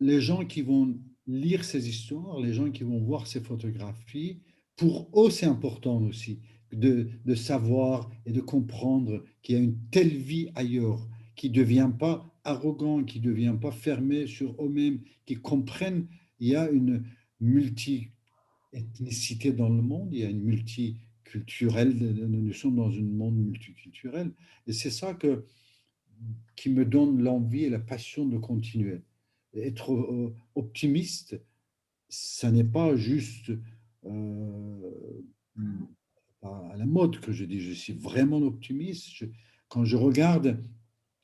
les gens qui vont lire ces histoires, les gens qui vont voir ces photographies, pour eux, c'est important aussi de savoir et de comprendre qu'il y a une telle vie ailleurs, qui ne devient pas arrogant, qui ne devient pas fermé sur eux-mêmes, qui comprennent qu'il y a une multi-ethnicité dans le monde, il y a une multiculturelle, nous sommes dans un monde multiculturel. Et c'est ça qui me donne l'envie et la passion de continuer. Être optimiste, ça n'est pas juste à la mode que je dis, je suis vraiment optimiste. Quand je regarde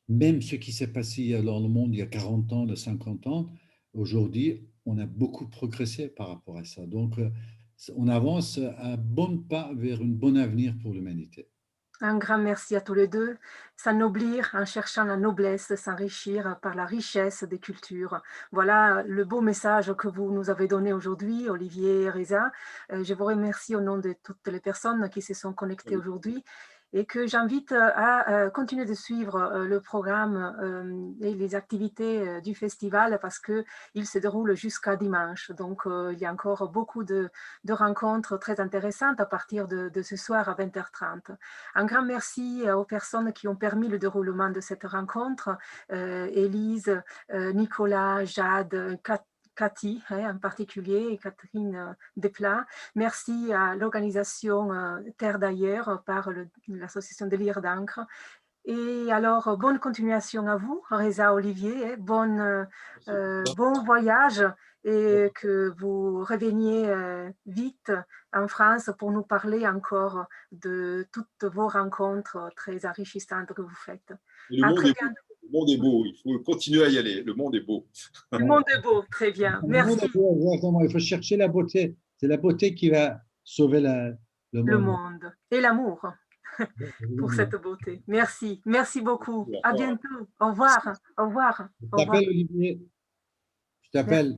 même ce qui s'est passé dans le monde il y a 40 ans, de 50 ans, aujourd'hui, on a beaucoup progressé par rapport à ça. Donc, on avance à bon pas vers un bon avenir pour l'humanité. Un grand merci à tous les deux. S'ennoblir en cherchant la noblesse, s'enrichir par la richesse des cultures. Voilà le beau message que vous nous avez donné aujourd'hui, Olivier et Reza. Je vous remercie au nom de toutes les personnes qui se sont connectées aujourd'hui et que j'invite à continuer de suivre le programme et les activités du festival parce qu'il se déroule jusqu'à dimanche. Donc, il y a encore beaucoup de rencontres très intéressantes à partir de ce soir à 20h30. Un grand merci aux personnes qui ont permis le déroulement de cette rencontre, Élise, Nicolas, Jade, Cathy en particulier et Catherine Desplat. Merci à l'organisation Terre d'ailleurs par l'association de Lire d'encre. Et alors, bonne continuation à vous, Reza, Olivier, bon voyage et que vous reveniez vite en France pour nous parler encore de toutes vos rencontres très enrichissantes que vous faites. Le monde est beau, il faut continuer à y aller, le monde est beau. Le monde est beau, très bien, merci. Exactement, il faut chercher la beauté, c'est la beauté qui va sauver le monde et l'amour. Pour cette beauté. Merci. Merci beaucoup. À bientôt. Au revoir. Au revoir. Je t'appelle, Olivier. Je t'appelle.